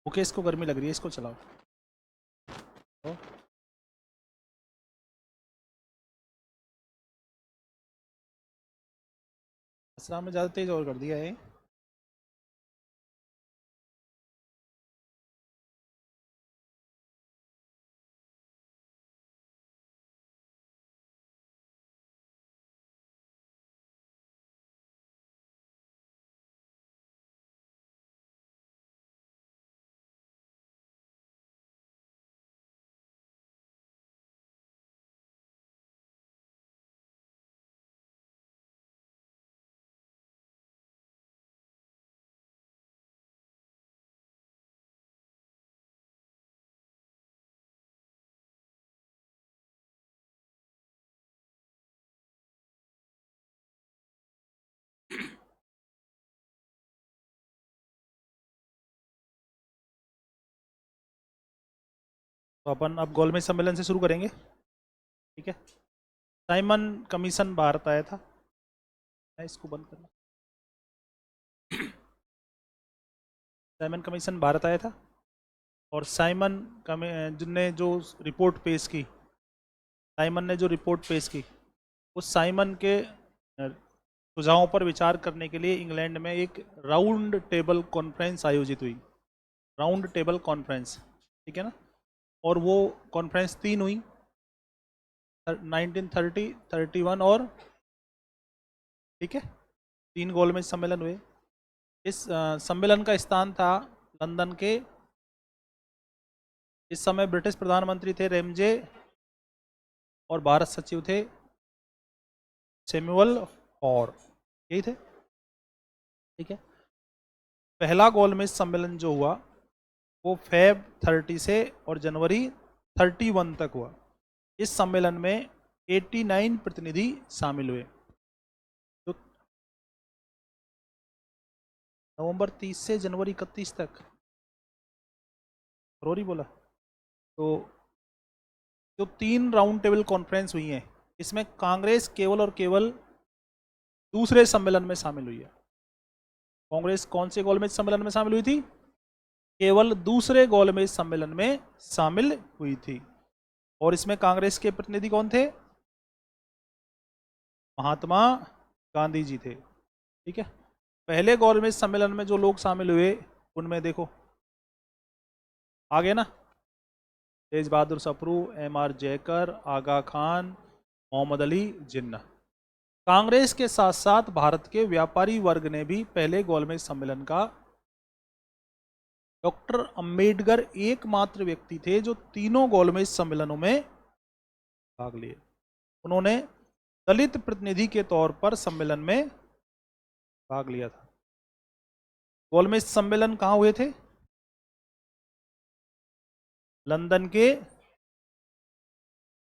Okay, इसको गर्मी लग रही है, इसको चलाओ। तो असरा में ज़्यादा तेज़ और कर दिया है। तो अपन अब गोलमेज सम्मेलन से शुरू करेंगे, ठीक है। साइमन कमीशन भारत आया था, मैं इसको बंद करना। साइमन कमीशन भारत आया था और साइमन ने जो रिपोर्ट पेश की, साइमन ने जो रिपोर्ट पेश की, उस साइमन के सुझावों पर विचार करने के लिए इंग्लैंड में एक राउंड टेबल कॉन्फ्रेंस आयोजित हुई। राउंड टेबल कॉन्फ्रेंस, ठीक है ना। और वो कॉन्फ्रेंस 3 हुई, 1930, 31 और, ठीक है, 3 गोलमेज सम्मेलन हुए। इस सम्मेलन का स्थान था लंदन के। इस समय ब्रिटिश प्रधानमंत्री थे रेमजे और भारत सचिव थे सैमुअल हॉर, यही थे, ठीक है। पहला गोलमेज सम्मेलन जो हुआ वो फेब 30 से और जनवरी 31 तक हुआ। इस सम्मेलन में 89 प्रतिनिधि शामिल हुए। तो नवंबर 30 से जनवरी 31 तक, फरवरी बोला। तो जो 3 राउंड टेबल कॉन्फ्रेंस हुई हैं, इसमें कांग्रेस केवल और केवल दूसरे सम्मेलन में शामिल हुई है। कांग्रेस कौन से गोलमेज सम्मेलन में शामिल हुई थी? केवल दूसरे गोलमेज सम्मेलन में शामिल हुई थी। और इसमें कांग्रेस के प्रतिनिधि कौन थे? महात्मा गांधी जी थे, ठीक है। पहले गोलमेज सम्मेलन में जो लोग शामिल हुए उनमें देखो आगे ना, तेज बहादुर सप्रू, एम आर जयकर, आगा खान, मोहम्मद अली जिन्ना। कांग्रेस के साथ साथ भारत के व्यापारी वर्ग ने भी पहले गोलमेज सम्मेलन का, डॉक्टर अंबेडकर एकमात्र व्यक्ति थे जो तीनों गोलमेज सम्मेलनों में भाग लिए। उन्होंने दलित प्रतिनिधि के तौर पर सम्मेलन में भाग लिया था। गोलमेज सम्मेलन कहाँ हुए थे? लंदन के।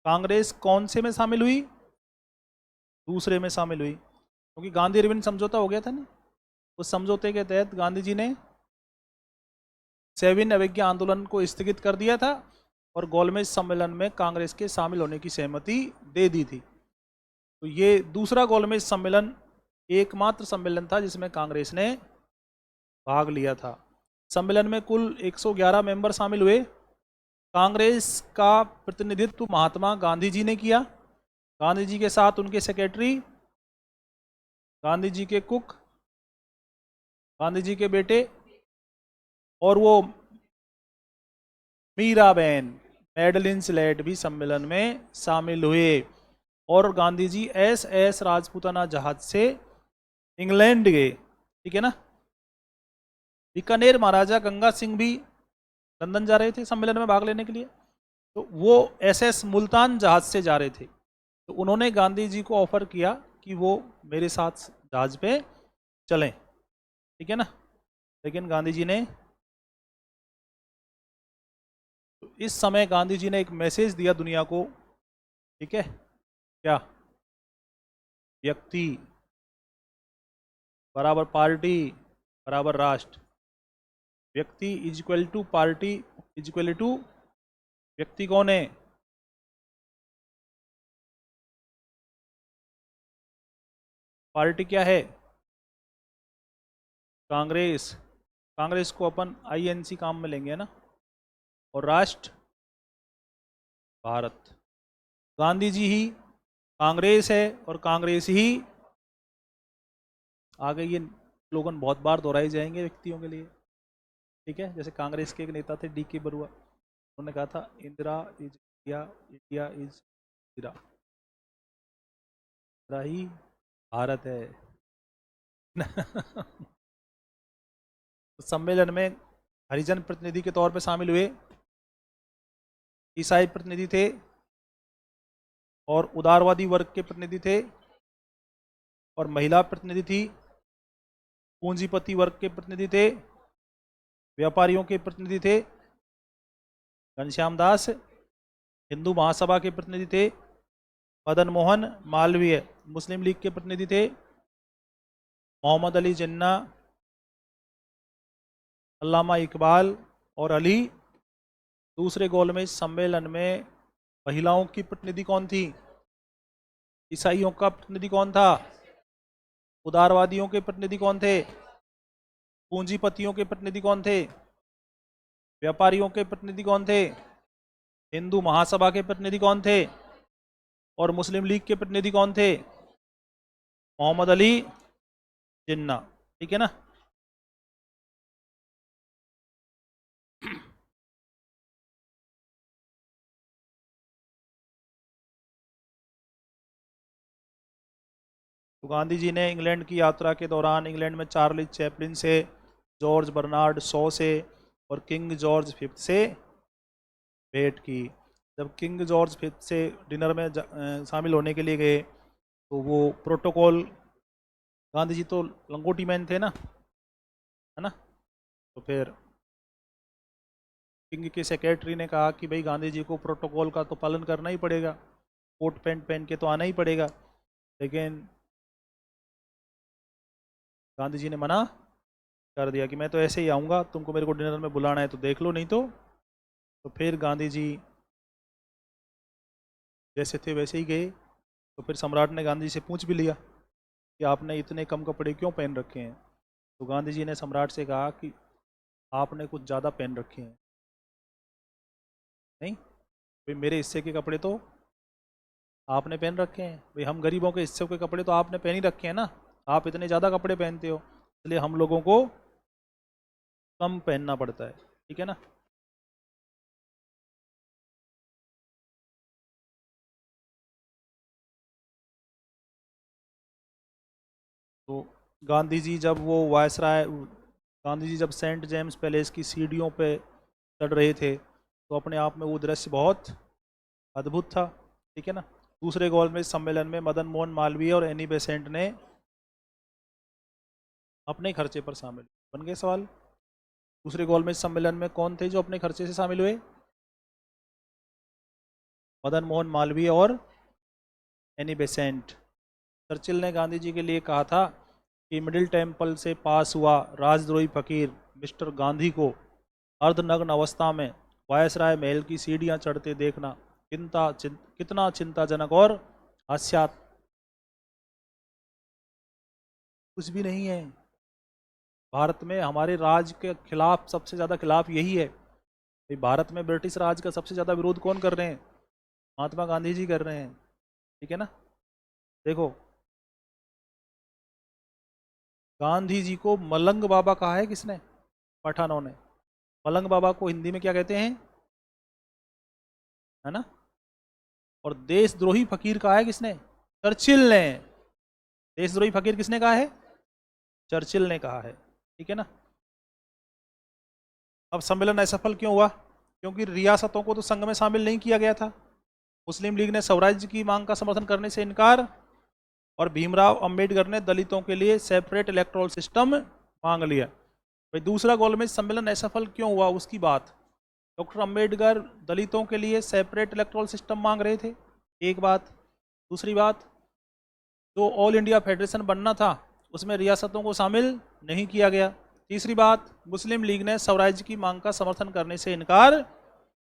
कांग्रेस कौन से में शामिल हुई? दूसरे में शामिल हुई, क्योंकि गांधी इरविन समझौता हो गया था ना। उस समझौते के तहत गांधी जी ने 7 अवज्ञा आंदोलन को स्थगित कर दिया था और गोलमेज सम्मेलन में कांग्रेस के शामिल होने की सहमति दे दी थी। तो ये दूसरा गोलमेज सम्मेलन एकमात्र सम्मेलन था जिसमें कांग्रेस ने भाग लिया था। सम्मेलन में कुल 111 मेंबर शामिल हुए। कांग्रेस का प्रतिनिधित्व महात्मा गांधी जी ने किया। गांधी जी के साथ उनके सेक्रेटरी, गांधी जी के कुक, गांधी जी के बेटे और वो मीराबेन मैडलिन स्लेट भी सम्मेलन में शामिल हुए। और गांधी जी एस राजपूताना जहाज से इंग्लैंड गए, ठीक है ना। बीकानेर महाराजा गंगा सिंह भी लंदन जा रहे थे सम्मेलन में भाग लेने के लिए। तो वो एस मुल्तान जहाज से जा रहे थे। तो उन्होंने गांधी जी को ऑफर किया कि वो मेरे साथ जहाज पे चलें, ठीक है ना। लेकिन गांधी जी ने, तो इस समय गांधी जी ने एक मैसेज दिया दुनिया को, ठीक है, क्या? व्यक्ति बराबर पार्टी बराबर राष्ट्र। व्यक्ति is equal to party is equal to, व्यक्ति कौन है? पार्टी क्या है? कांग्रेस। कांग्रेस को अपन INC काम में लेंगे, है ना, और राष्ट्र भारत। गांधी जी ही कांग्रेस है और कांग्रेस ही आगे। ये स्लोगन बहुत बार दोहराए जाएंगे व्यक्तियों के लिए, ठीक है। जैसे कांग्रेस के एक नेता थे DK बरुआ, उन्होंने कहा था Indira is India, India is Indira, Indira ही भारत है। सम्मेलन में हरिजन प्रतिनिधि के तौर पे शामिल हुए, ईसाई प्रतिनिधि थे और उदारवादी वर्ग के प्रतिनिधि थे, और महिला प्रतिनिधि थी, पूंजीपति वर्ग के प्रतिनिधि थे, व्यापारियों के प्रतिनिधि थे, घनश्याम दास हिंदू महासभा के प्रतिनिधि थे, मदन मोहन मालवीय मुस्लिम लीग के प्रतिनिधि थे, मोहम्मद अली जिन्ना, अल्लामा इकबाल और अली। दूसरे गोलमेज सम्मेलन में महिलाओं की प्रतिनिधि कौन थी? ईसाइयों का प्रतिनिधि कौन था? उदारवादियों के प्रतिनिधि कौन थे? पूंजीपतियों के प्रतिनिधि कौन थे? व्यापारियों के प्रतिनिधि कौन थे? हिंदू महासभा के प्रतिनिधि कौन थे? और मुस्लिम लीग के प्रतिनिधि कौन थे? मोहम्मद अली जिन्ना, ठीक है ना। तो गांधी जी ने इंग्लैंड की यात्रा के दौरान इंग्लैंड में चार्ली चैपलिन से, जॉर्ज बर्नार्ड शॉ से और किंग जॉर्ज फिफ्थ से भेंट की। जब किंग जॉर्ज फिफ्थ से डिनर में शामिल होने के लिए गए तो वो प्रोटोकॉल, गांधी जी तो लंगोटी मैन थे ना, है ना, तो फिर किंग के सेक्रेटरी ने कहा कि भाई गांधी जी को प्रोटोकॉल का तो पालन करना ही पड़ेगा, कोट पैंट पहन के तो आना ही पड़ेगा। लेकिन गांधी जी ने मना कर दिया कि मैं तो ऐसे ही आऊँगा, तुमको मेरे को डिनर में बुलाना है तो देख लो, नहीं तो फिर गांधी जी जैसे थे वैसे ही गए। तो फिर सम्राट ने गांधी जी से पूछ भी लिया कि आपने इतने कम कपड़े क्यों पहन रखे हैं। तो गांधी जी ने सम्राट से कहा कि आपने कुछ ज़्यादा पहन रखे हैं। नहीं भाई, मेरे हिस्से के कपड़े तो आपने पहन रखे हैं, भाई हम गरीबों के हिस्से के कपड़े तो आपने पहन ही रखे हैं ना, आप इतने ज़्यादा कपड़े पहनते हो, इसलिए हम लोगों को कम पहनना पड़ता है, ठीक है ना। तो गांधी जी जब वो वायसराय, गांधी जी जब सेंट जेम्स पैलेस की सीढ़ियों पे चढ़ रहे थे तो अपने आप में वो दृश्य बहुत अद्भुत था, ठीक है ना। दूसरे गोलमेज सम्मेलन में मदन मोहन मालवीय और एनी बेसेंट ने अपने खर्चे पर शामिल, बन गए सवाल। दूसरे गोलमेज सम्मेलन में कौन थे जो अपने खर्चे से शामिल हुए? मदन मोहन मालवीय और एनी बेसेंट। चर्चिल ने गांधी जी के लिए कहा था कि मिडिल टेम्पल से पास हुआ राजद्रोही फकीर मिस्टर गांधी को अर्धनग्न अवस्था में वायसराय महल की सीढ़ियां चढ़ते देखना कितना चिंताजनक और हास्यास्पद। कुछ भी नहीं है। भारत में हमारे राज के खिलाफ सबसे ज़्यादा खिलाफ यही है। भाई भारत में ब्रिटिश राज का सबसे ज़्यादा विरोध कौन कर रहे हैं? महात्मा गांधी जी कर रहे हैं, ठीक है ना। देखो, गांधी जी को मलंग बाबा कहा है किसने? पठानों ने। मलंग बाबा को हिंदी में क्या कहते हैं, है ना। और देशद्रोही फकीर कहा है किसने? चर्चिल ने। देशद्रोही फकीर किसने कहा है? चर्चिल ने कहा है, ठीक है ना। अब सम्मेलन असफल क्यों हुआ? क्योंकि रियासतों को तो संघ में शामिल नहीं किया गया था। मुस्लिम लीग ने स्वराज्य की मांग का समर्थन करने से इनकार, और भीमराव अंबेडकर ने दलितों के लिए सेपरेट इलेक्टोरल सिस्टम मांग लिया। भाई दूसरा गोलमेज सम्मेलन असफल क्यों हुआ उसकी बात। डॉक्टर अंबेडकर दलितों के लिए सेपरेट इलेक्टोरल सिस्टम मांग रहे थे, एक बात। दूसरी बात, जो ऑल इंडिया फेडरेशन बनना था उसमें रियासतों को शामिल नहीं किया गया। तीसरी बात, मुस्लिम लीग ने स्वराज्य की मांग का समर्थन करने से इनकार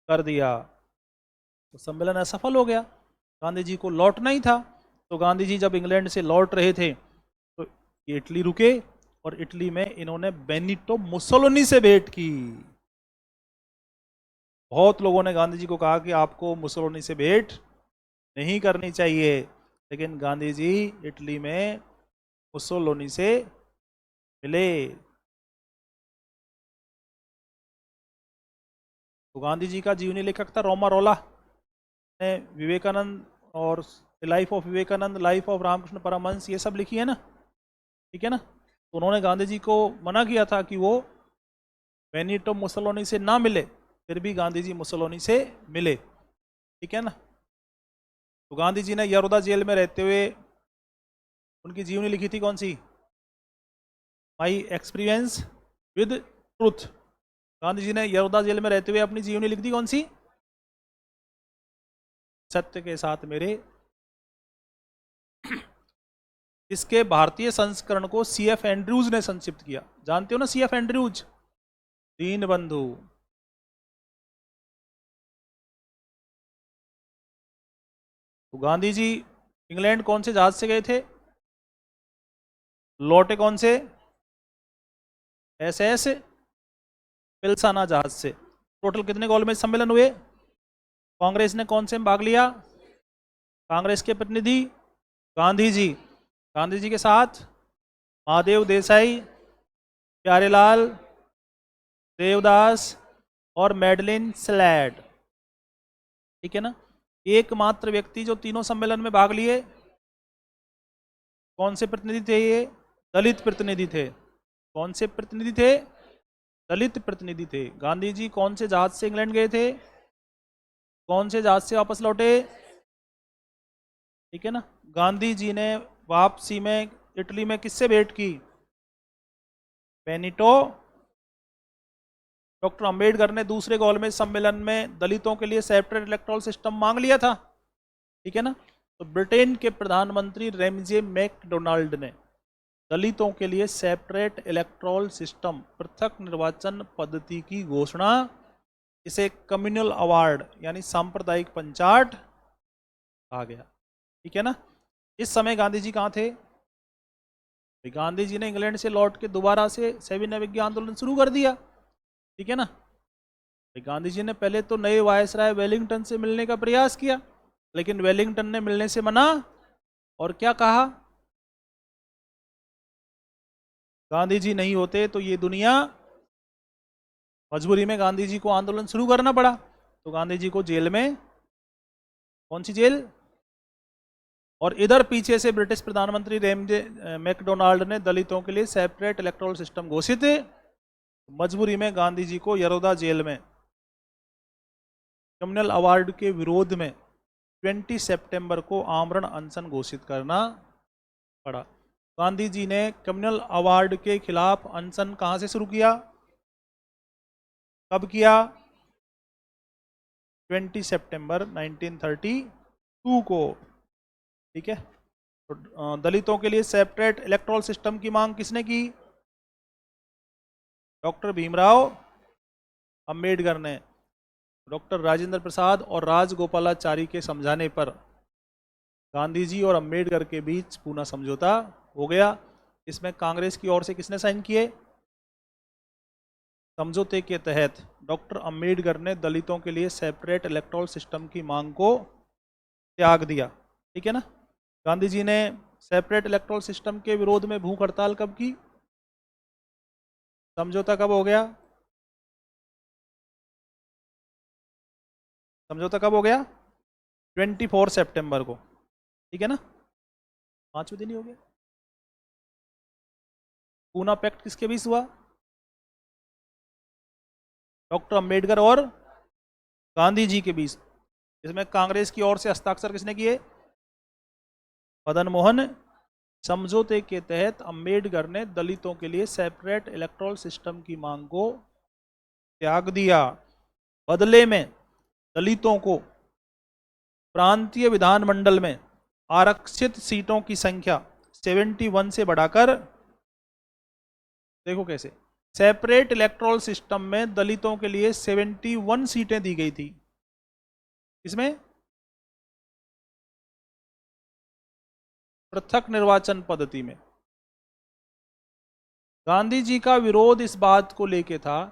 कर दिया, तो सम्मेलन असफल हो गया। गांधी जी को लौटना ही था। तो गांधी जी जब इंग्लैंड से लौट रहे थे तो इटली रुके और इटली में इन्होंने बेनिटो मुसोलिनी से भेंट की। बहुत लोगों ने गांधी जी को कहा कि आपको मुसोलिनी से भेंट नहीं करनी चाहिए, लेकिन गांधी जी इटली में मुसोलिनी से मिले। तो गांधी जी का जीवनी लेखक था रोमारोला ने विवेकानंद और life of Vivekananda, life of Ramakrishna Paramahamsa, ये सब लिखी है ना, ठीक है ना। तो उन्होंने गांधी जी को मना किया था कि वो बेनिटो मुसोलिनी से ना मिले, फिर भी गांधी जी मुसोलिनी से मिले, ठीक है ना। तो गांधी जी ने यरोदा जेल में रहते हुए उनकी जीवनी लिखी थी, कौन सी? My experience with truth. Gandhi ji ने यरोदा जेल में रहते हुए अपनी जीवनी लिख दी, कौन सी? सत्य के साथ मेरे। इसके भारतीय संस्करण को सीएफ एंड्रयूज ने संक्षिप्त किया, जानते हो ना सीएफ एंड्रयूज, दीन बंधु। तो गांधी जी इंग्लैंड कौन से जहाज से गए थे? लौटे कौन से? एसएस पिलसाना जहाज से। टोटल कितने गोलमेज सम्मेलन हुए? कांग्रेस ने कौन से में भाग लिया? कांग्रेस के प्रतिनिधि गांधी जी, गांधी जी के साथ महादेव देसाई, प्यारेलाल देवदास और मैडलिन स्लैड, ठीक है ना। एकमात्र व्यक्ति जो तीनों सम्मेलन में भाग लिए, कौन से प्रतिनिधि थे ये? दलित प्रतिनिधि थे। कौन से प्रतिनिधि थे? दलित प्रतिनिधि थे। गांधी जी कौन से जहाज से इंग्लैंड गए थे? कौन से जहाज से वापस लौटे? ठीक है ना। गांधी जी ने वापसी में इटली में किससे भेंट की? बेनिटो। डॉक्टर अंबेडकर ने दूसरे गोलमेज सम्मेलन में दलितों के लिए सेपरेट इलेक्टोरल सिस्टम मांग लिया था, ठीक है ना। तो ब्रिटेन के प्रधानमंत्री रेमजे मैकडोनाल्ड ने दलितों के लिए सेपरेट इलेक्टोरल सिस्टम, पृथक निर्वाचन पद्धति की घोषणा, इसे कम्युनल अवार्ड यानी सांप्रदायिक पंचाट कहा गया, ठीक है ना। इस समय गांधी जी कहाँ थे? गांधी जी ने इंग्लैंड से लौट के दोबारा से सविनय अवज्ञा आंदोलन शुरू कर दिया, ठीक है ना। गांधी जी ने पहले तो नए वायसराय वेलिंगटन से मिलने का प्रयास किया, लेकिन वेलिंगटन ने मिलने से मना, और क्या कहा? गांधी जी नहीं होते तो ये दुनिया। मजबूरी में गांधी जी को आंदोलन शुरू करना पड़ा। तो गांधी जी को जेल में, कौन सी जेल? और इधर पीछे से ब्रिटिश प्रधानमंत्री रेमजे मैकडोनाल्ड ने दलितों के लिए सेपरेट इलेक्टोरल सिस्टम घोषित। मजबूरी में गांधी जी को यरोदा जेल में कम्युनल अवार्ड के विरोध में 20 सितंबर को आमरण अनशन घोषित करना पड़ा। गांधी जी ने कम्युनल अवार्ड के खिलाफ अनशन कहां से शुरू किया? कब किया? 20 सितंबर 1932 को, ठीक है। तो दलितों के लिए सेपरेट इलेक्टोरल सिस्टम की मांग किसने की? डॉक्टर भीमराव अंबेडकर ने। डॉक्टर राजेंद्र प्रसाद और राजगोपालाचारी के समझाने पर गांधी जी और अंबेडकर के बीच पूना समझौता हो गया। इसमें कांग्रेस की ओर से किसने साइन किए? समझौते के तहत डॉक्टर अंबेडकर ने दलितों के लिए सेपरेट इलेक्टोरल सिस्टम की मांग को त्याग दिया, ठीक है ना। गांधी जी ने सेपरेट इलेक्टोरल सिस्टम के विरोध में भूख हड़ताल कब की? समझौता कब हो गया? समझौता कब हो गया? 24 सितंबर को, ठीक है ना। 5वें दिन ही हो गया। पूना पैक्ट किसके बीच हुआ? डॉक्टर अंबेडकर और गांधी जी के बीच। इसमें कांग्रेस की ओर से हस्ताक्षर किसने किए? मदन मोहन। समझौते के तहत अंबेडकर ने दलितों के लिए सेपरेट इलेक्टोरल सिस्टम की मांग को त्याग दिया। बदले में दलितों को प्रांतीय विधानमंडल में आरक्षित सीटों की संख्या 71 से बढ़ाकर, देखो कैसे, सेपरेट इलेक्टोरल सिस्टम में दलितों के लिए 71 सीटें दी गई थी। इसमें पृथक निर्वाचन पद्धति में गांधी जी का विरोध इस बात को लेके था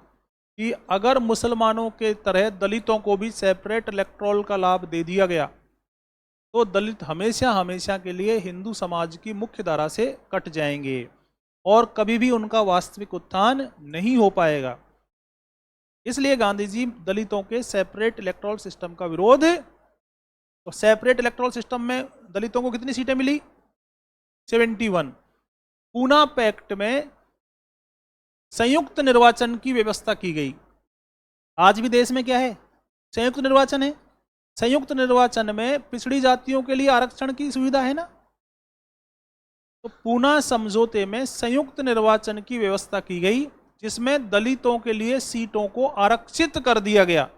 कि अगर मुसलमानों के तरह दलितों को भी सेपरेट इलेक्टोरल का लाभ दे दिया गया तो दलित हमेशा हमेशा के लिए हिंदू समाज की मुख्य धारा से कट जाएंगे और कभी भी उनका वास्तविक उत्थान नहीं हो पाएगा। इसलिए गांधी जी दलितों के सेपरेट इलेक्टोरल सिस्टम का विरोध, तो सेपरेट इलेक्टोरल सिस्टम में दलितों को कितनी सीटें मिली? 71। पूना पैक्ट में संयुक्त निर्वाचन की व्यवस्था की गई। आज भी देश में क्या है? संयुक्त निर्वाचन है। संयुक्त निर्वाचन में पिछड़ी जातियों के लिए आरक्षण की सुविधा है ना। तो पूना समझौते में संयुक्त निर्वाचन की व्यवस्था की गई जिसमें दलितों के लिए सीटों को आरक्षित कर दिया गया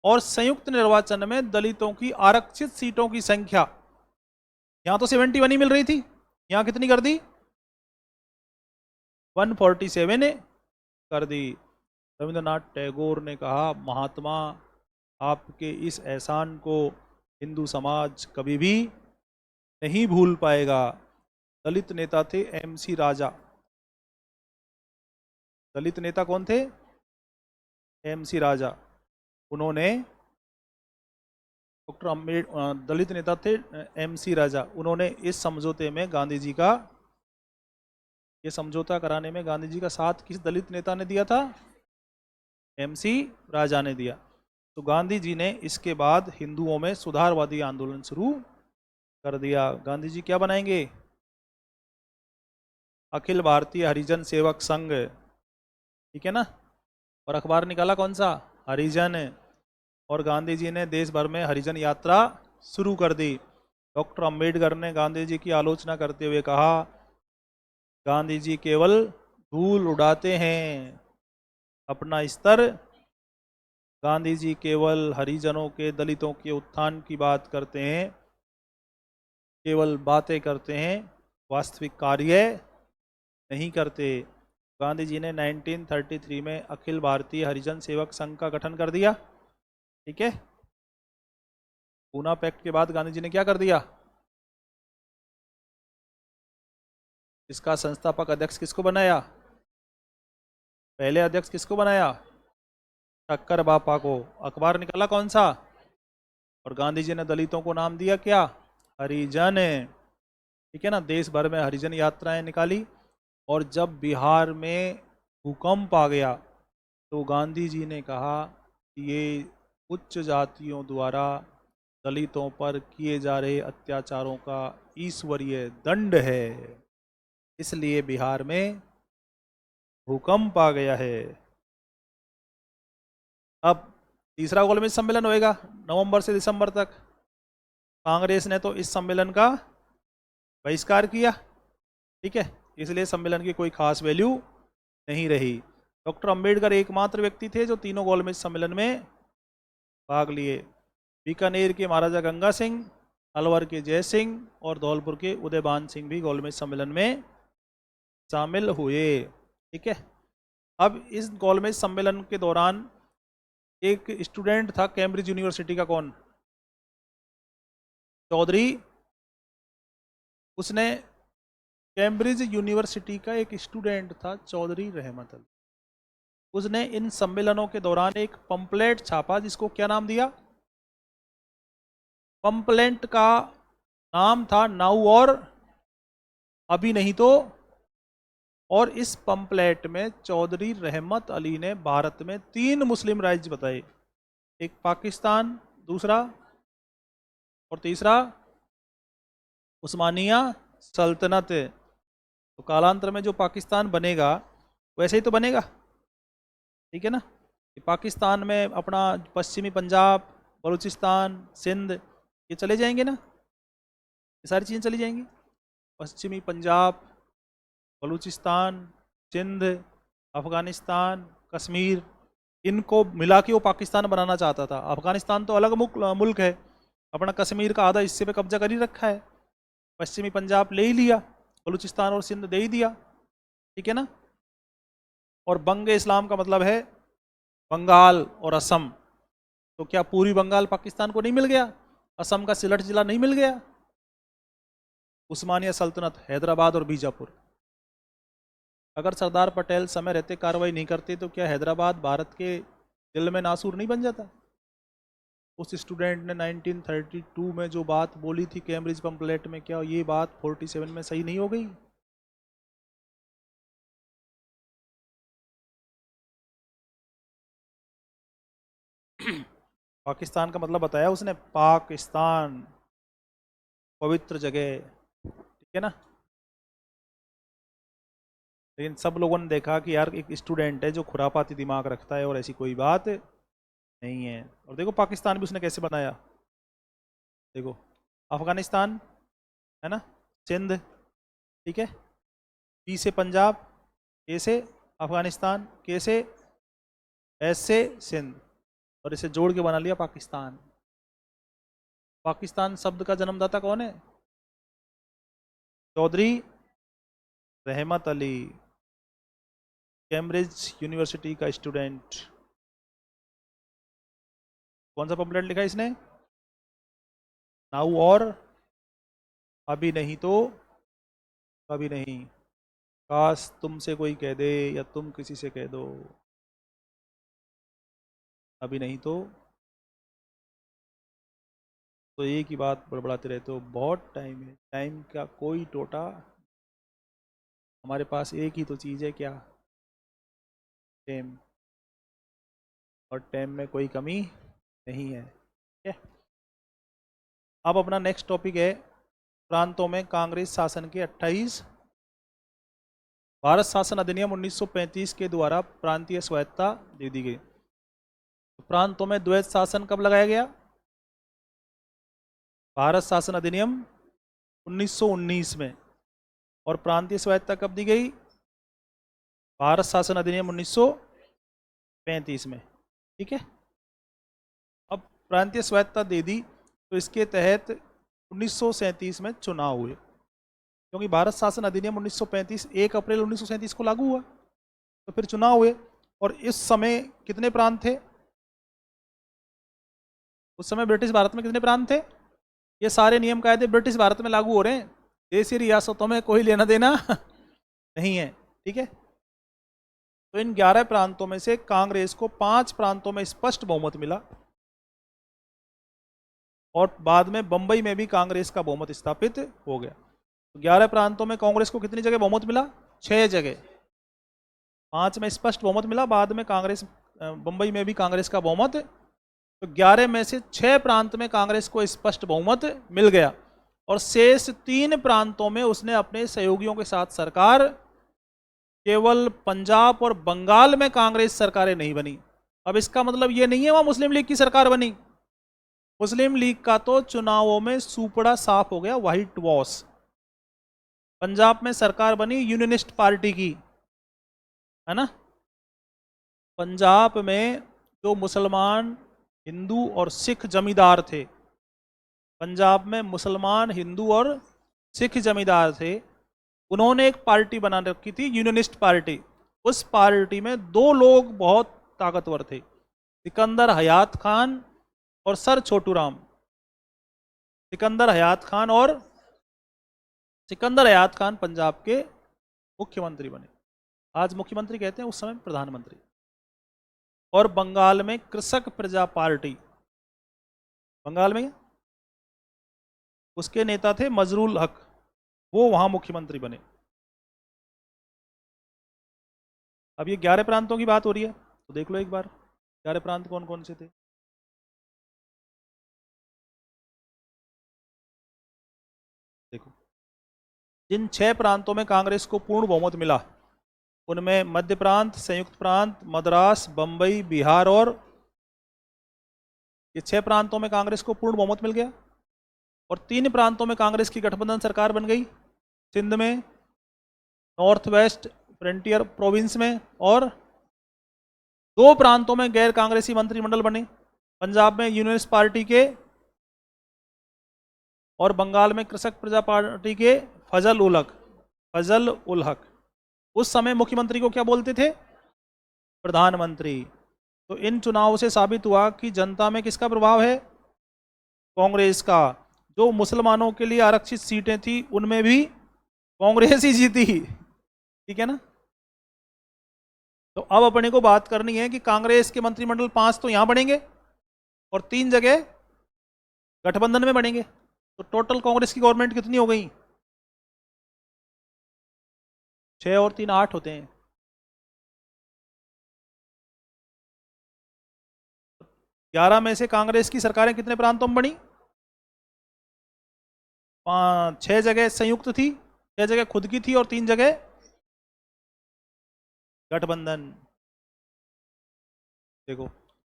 और संयुक्त निर्वाचन में दलितों की आरक्षित सीटों की संख्या यहां तो 71 ही मिल रही थी, यहां कितनी कर दी? 147 कर दी। रविंद्रनाथ टैगोर ने कहा, महात्मा आपके इस एहसान को हिंदू समाज कभी भी नहीं भूल पाएगा। दलित नेता थे एमसी राजा। दलित नेता कौन थे? एमसी राजा। उन्होंने डॉक्टर अम्बेडकर, दलित नेता थे एमसी राजा। उन्होंने इस समझौते में गांधी जी का, ये समझौता कराने में गांधी जी का साथ किस दलित नेता ने दिया था? एमसी राजा ने दिया। तो गांधी जी ने इसके बाद हिंदुओं में सुधारवादी आंदोलन शुरू कर दिया। गांधी जी क्या बनाएंगे? अखिल भारतीय हरिजन सेवक संघ, ठीक है ना। और अखबार निकाला कौन सा? हरिजन। और गांधी जी ने देश भर में हरिजन यात्रा शुरू कर दी। डॉक्टर अंबेडकर ने गांधी जी की आलोचना करते हुए कहा, गांधी जी केवल धूल उड़ाते हैं अपना स्तर। गांधी जी केवल हरिजनों के, दलितों के उत्थान की बात करते हैं, केवल बातें करते हैं, वास्तविक कार्य नहीं करते। गांधी जी ने 1933 में अखिल भारतीय हरिजन सेवक संघ का गठन कर दिया, ठीक है। पूना पैक्ट के बाद गांधी जी ने क्या कर दिया? इसका संस्थापक अध्यक्ष किसको बनाया? पहले अध्यक्ष किसको बनाया? ठक्कर बापा को। अखबार निकाला कौन सा? और गांधी जी ने दलितों को नाम दिया क्या? हरिजन, ठीक है ना। देश भर में हरिजन यात्राएं निकाली। और जब बिहार में भूकंप आ गया तो गांधी जी ने कहा कि ये उच्च जातियों द्वारा दलितों पर किए जा रहे अत्याचारों का ईश्वरीय दंड है, इसलिए बिहार में भूकंप आ गया है। अब तीसरा गोलमेज सम्मेलन होएगा नवंबर से दिसंबर तक। कांग्रेस ने तो इस सम्मेलन का बहिष्कार किया, ठीक है, इसलिए सम्मेलन की कोई खास वैल्यू नहीं रही। डॉक्टर अंबेडकर एकमात्र व्यक्ति थे जो तीनों गोलमेज सम्मेलन में भाग लिए। बीकानेर के महाराजा गंगा सिंह, अलवर के जय सिंह और धौलपुर के उदयभान सिंह भी गोलमेज सम्मेलन में शामिल हुए, ठीक है। अब इस गोलमेज सम्मेलन के दौरान एक स्टूडेंट था कैम्ब्रिज यूनिवर्सिटी का, कौन? चौधरी। उसने, कैम्ब्रिज यूनिवर्सिटी का एक स्टूडेंट था चौधरी रहमत अली। उसने इन सम्मेलनों के दौरान एक पंपलेट छापा जिसको क्या नाम दिया? पंपलेट का नाम था नाउ और अभी नहीं तो। और इस पंपलेट में चौधरी रहमत अली ने भारत में 3 मुस्लिम राज्य बताए, एक पाकिस्तान, दूसरा और तीसरा उस्मानिया सल्तनत। तो कालांतर में जो पाकिस्तान बनेगा वैसे ही तो बनेगा, ठीक है ना। पाकिस्तान में अपना पश्चिमी पंजाब, बलूचिस्तान, सिंध, ये चले जाएंगे ना, ये सारी चीज़ें चली जाएंगी। पश्चिमी पंजाब, बलूचिस्तान, सिंध, अफ़गानिस्तान, कश्मीर, इनको मिला के वो पाकिस्तान बनाना चाहता था। अफ़गानिस्तान तो अलग मुल्क है, अपना कश्मीर का आधा हिस्से पे कब्जा कर ही रखा है, पश्चिमी पंजाब ले ही लिया, बलूचिस्तान और सिंध दे ही दिया, ठीक है ना। और बंग इस्लाम का मतलब है बंगाल और असम। तो क्या पूरी बंगाल पाकिस्तान को नहीं मिल गया? असम का सिलट जिला नहीं मिल गया? उस्मानिया सल्तनत, हैदराबाद और बीजापुर, अगर सरदार पटेल समय रहते कार्रवाई नहीं करते तो क्या हैदराबाद भारत के दिल में नासूर नहीं बन जाता? उस स्टूडेंट ने 1932 में जो बात बोली थी कैम्ब्रिज पंपलेट में, क्या ये बात 47 में सही नहीं हो गई? पाकिस्तान का मतलब बताया उसने, पाकिस्तान पवित्र जगह, ठीक है ना। लेकिन सब लोगों ने देखा कि यार एक स्टूडेंट है जो खुरापाती दिमाग रखता है और ऐसी कोई बात नहीं है। और देखो पाकिस्तान भी उसने कैसे बनाया, देखो अफगानिस्तान है ना, सिंध, ठीक है, पी से पंजाब, ए से अफगानिस्तान, के से एस से सिंध, और इसे जोड़ के बना लिया पाकिस्तान। पाकिस्तान शब्द का जन्मदाता कौन है? चौधरी रहमत अली, कैम्ब्रिज यूनिवर्सिटी का स्टूडेंट। कौन सा पंपलेट लिखा इसने? नाउ और अभी नहीं तो कभी नहीं, काश तुमसे कोई कह दे या तुम किसी से कह दो, अभी नहीं तो एक ही बात बड़बड़ाते रहते हो, बहुत टाइम है, टाइम का कोई टोटा, हमारे पास एक ही तो चीज़ है, क्या? टाइम, और टाइम में कोई कमी नहीं है, ठीक है। अब अपना नेक्स्ट टॉपिक है प्रांतों में कांग्रेस शासन के 28। भारत शासन अधिनियम 1935 के द्वारा प्रांतीय स्वायत्ता दे दी गई। तो प्रांतों में द्वैत शासन कब लगाया गया? भारत शासन अधिनियम 1919 में। और प्रांतीय स्वायत्ता कब दी गई? भारत शासन अधिनियम 1935 में, ठीक है। अब प्रांतीय स्वायत्ता दे दी तो इसके तहत 1937 में चुनाव हुए, क्योंकि भारत शासन अधिनियम 1935 1 अप्रैल 1937 को लागू हुआ, तो फिर चुनाव हुए। और इस समय कितने प्रांत थे? उस समय ब्रिटिश भारत में कितने प्रांत थे? ये सारे नियम कायदे ब्रिटिश भारत में लागू हो रहे हैं, देशी रियासतों में कोई लेना देना नहीं है, ठीक है। तो इन 11 प्रांतों में से कांग्रेस को 5 प्रांतों में स्पष्ट बहुमत मिला, और बाद में बंबई में भी कांग्रेस का बहुमत स्थापित हो गया। तो 11 प्रांतों में कांग्रेस को कितनी जगह बहुमत मिला? 6 जगह। 5 में स्पष्ट बहुमत मिला, बाद में कांग्रेस, बंबई में भी कांग्रेस का बहुमत। तो 11 में से 6 प्रांत में कांग्रेस को स्पष्ट बहुमत मिल गया, और शेष 3 प्रांतों में उसने अपने सहयोगियों के साथ सरकार, केवल पंजाब और बंगाल में कांग्रेस सरकारें नहीं बनी। अब इसका मतलब ये नहीं है वहां मुस्लिम लीग की सरकार बनी, मुस्लिम लीग का तो चुनावों में सुपड़ा साफ हो गया, व्हाइट वॉश। पंजाब में सरकार बनी यूनियनिस्ट पार्टी की, है ना। पंजाब में जो मुसलमान, हिंदू और सिख जमींदार थे, पंजाब में मुसलमान, हिंदू और सिख जमींदार थे, उन्होंने एक पार्टी बना रखी थी, यूनियनिस्ट पार्टी। उस पार्टी में 2 लोग बहुत ताकतवर थे, सिकंदर हयात खान और सर छोटू राम। सिकंदर हयात खान पंजाब के मुख्यमंत्री बने, आज मुख्यमंत्री कहते हैं, उस समय प्रधानमंत्री। और बंगाल में कृषक प्रजा पार्टी, बंगाल में उसके नेता थे मजरूल हक, वो वहां मुख्यमंत्री बने। अब ये 11 प्रांतों की बात हो रही है, तो देख लो एक बार 11 प्रांत कौन कौन से थे। देखो, जिन 6 प्रांतों में कांग्रेस को पूर्ण बहुमत मिला, उनमें मध्य प्रांत, संयुक्त प्रांत, मद्रास, बंबई, बिहार, और ये 6 प्रांतों में कांग्रेस को पूर्ण बहुमत मिल गया। और 3 प्रांतों में कांग्रेस की गठबंधन सरकार बन गई, सिंध में, नॉर्थ वेस्ट फ्रंटियर प्रोविंस में, और 2 प्रांतों में गैर कांग्रेसी मंत्रिमंडल बने, पंजाब में यूनियनिस्ट पार्टी के और बंगाल में कृषक प्रजा पार्टी के फजल उल हक। उस समय मुख्यमंत्री को क्या बोलते थे? प्रधानमंत्री। तो इन चुनावों से साबित हुआ कि जनता में किसका प्रभाव है? कांग्रेस का। जो मुसलमानों के लिए आरक्षित सीटें थी उनमें भी कांग्रेस ही जीती, ठीक है ना। तो अब अपने को बात करनी है कि कांग्रेस के मंत्रिमंडल 5 तो यहां बनेंगे और 3 जगह गठबंधन में बनेंगे। तो टोटल कांग्रेस की गवर्नमेंट कितनी हो गई? 6 और 3 8 होते हैं। 11 में से कांग्रेस की सरकारें कितने प्रांतों में बनी? 6 जगह संयुक्त थी, 6 जगह खुद की थी और 3 जगह गठबंधन। देखो,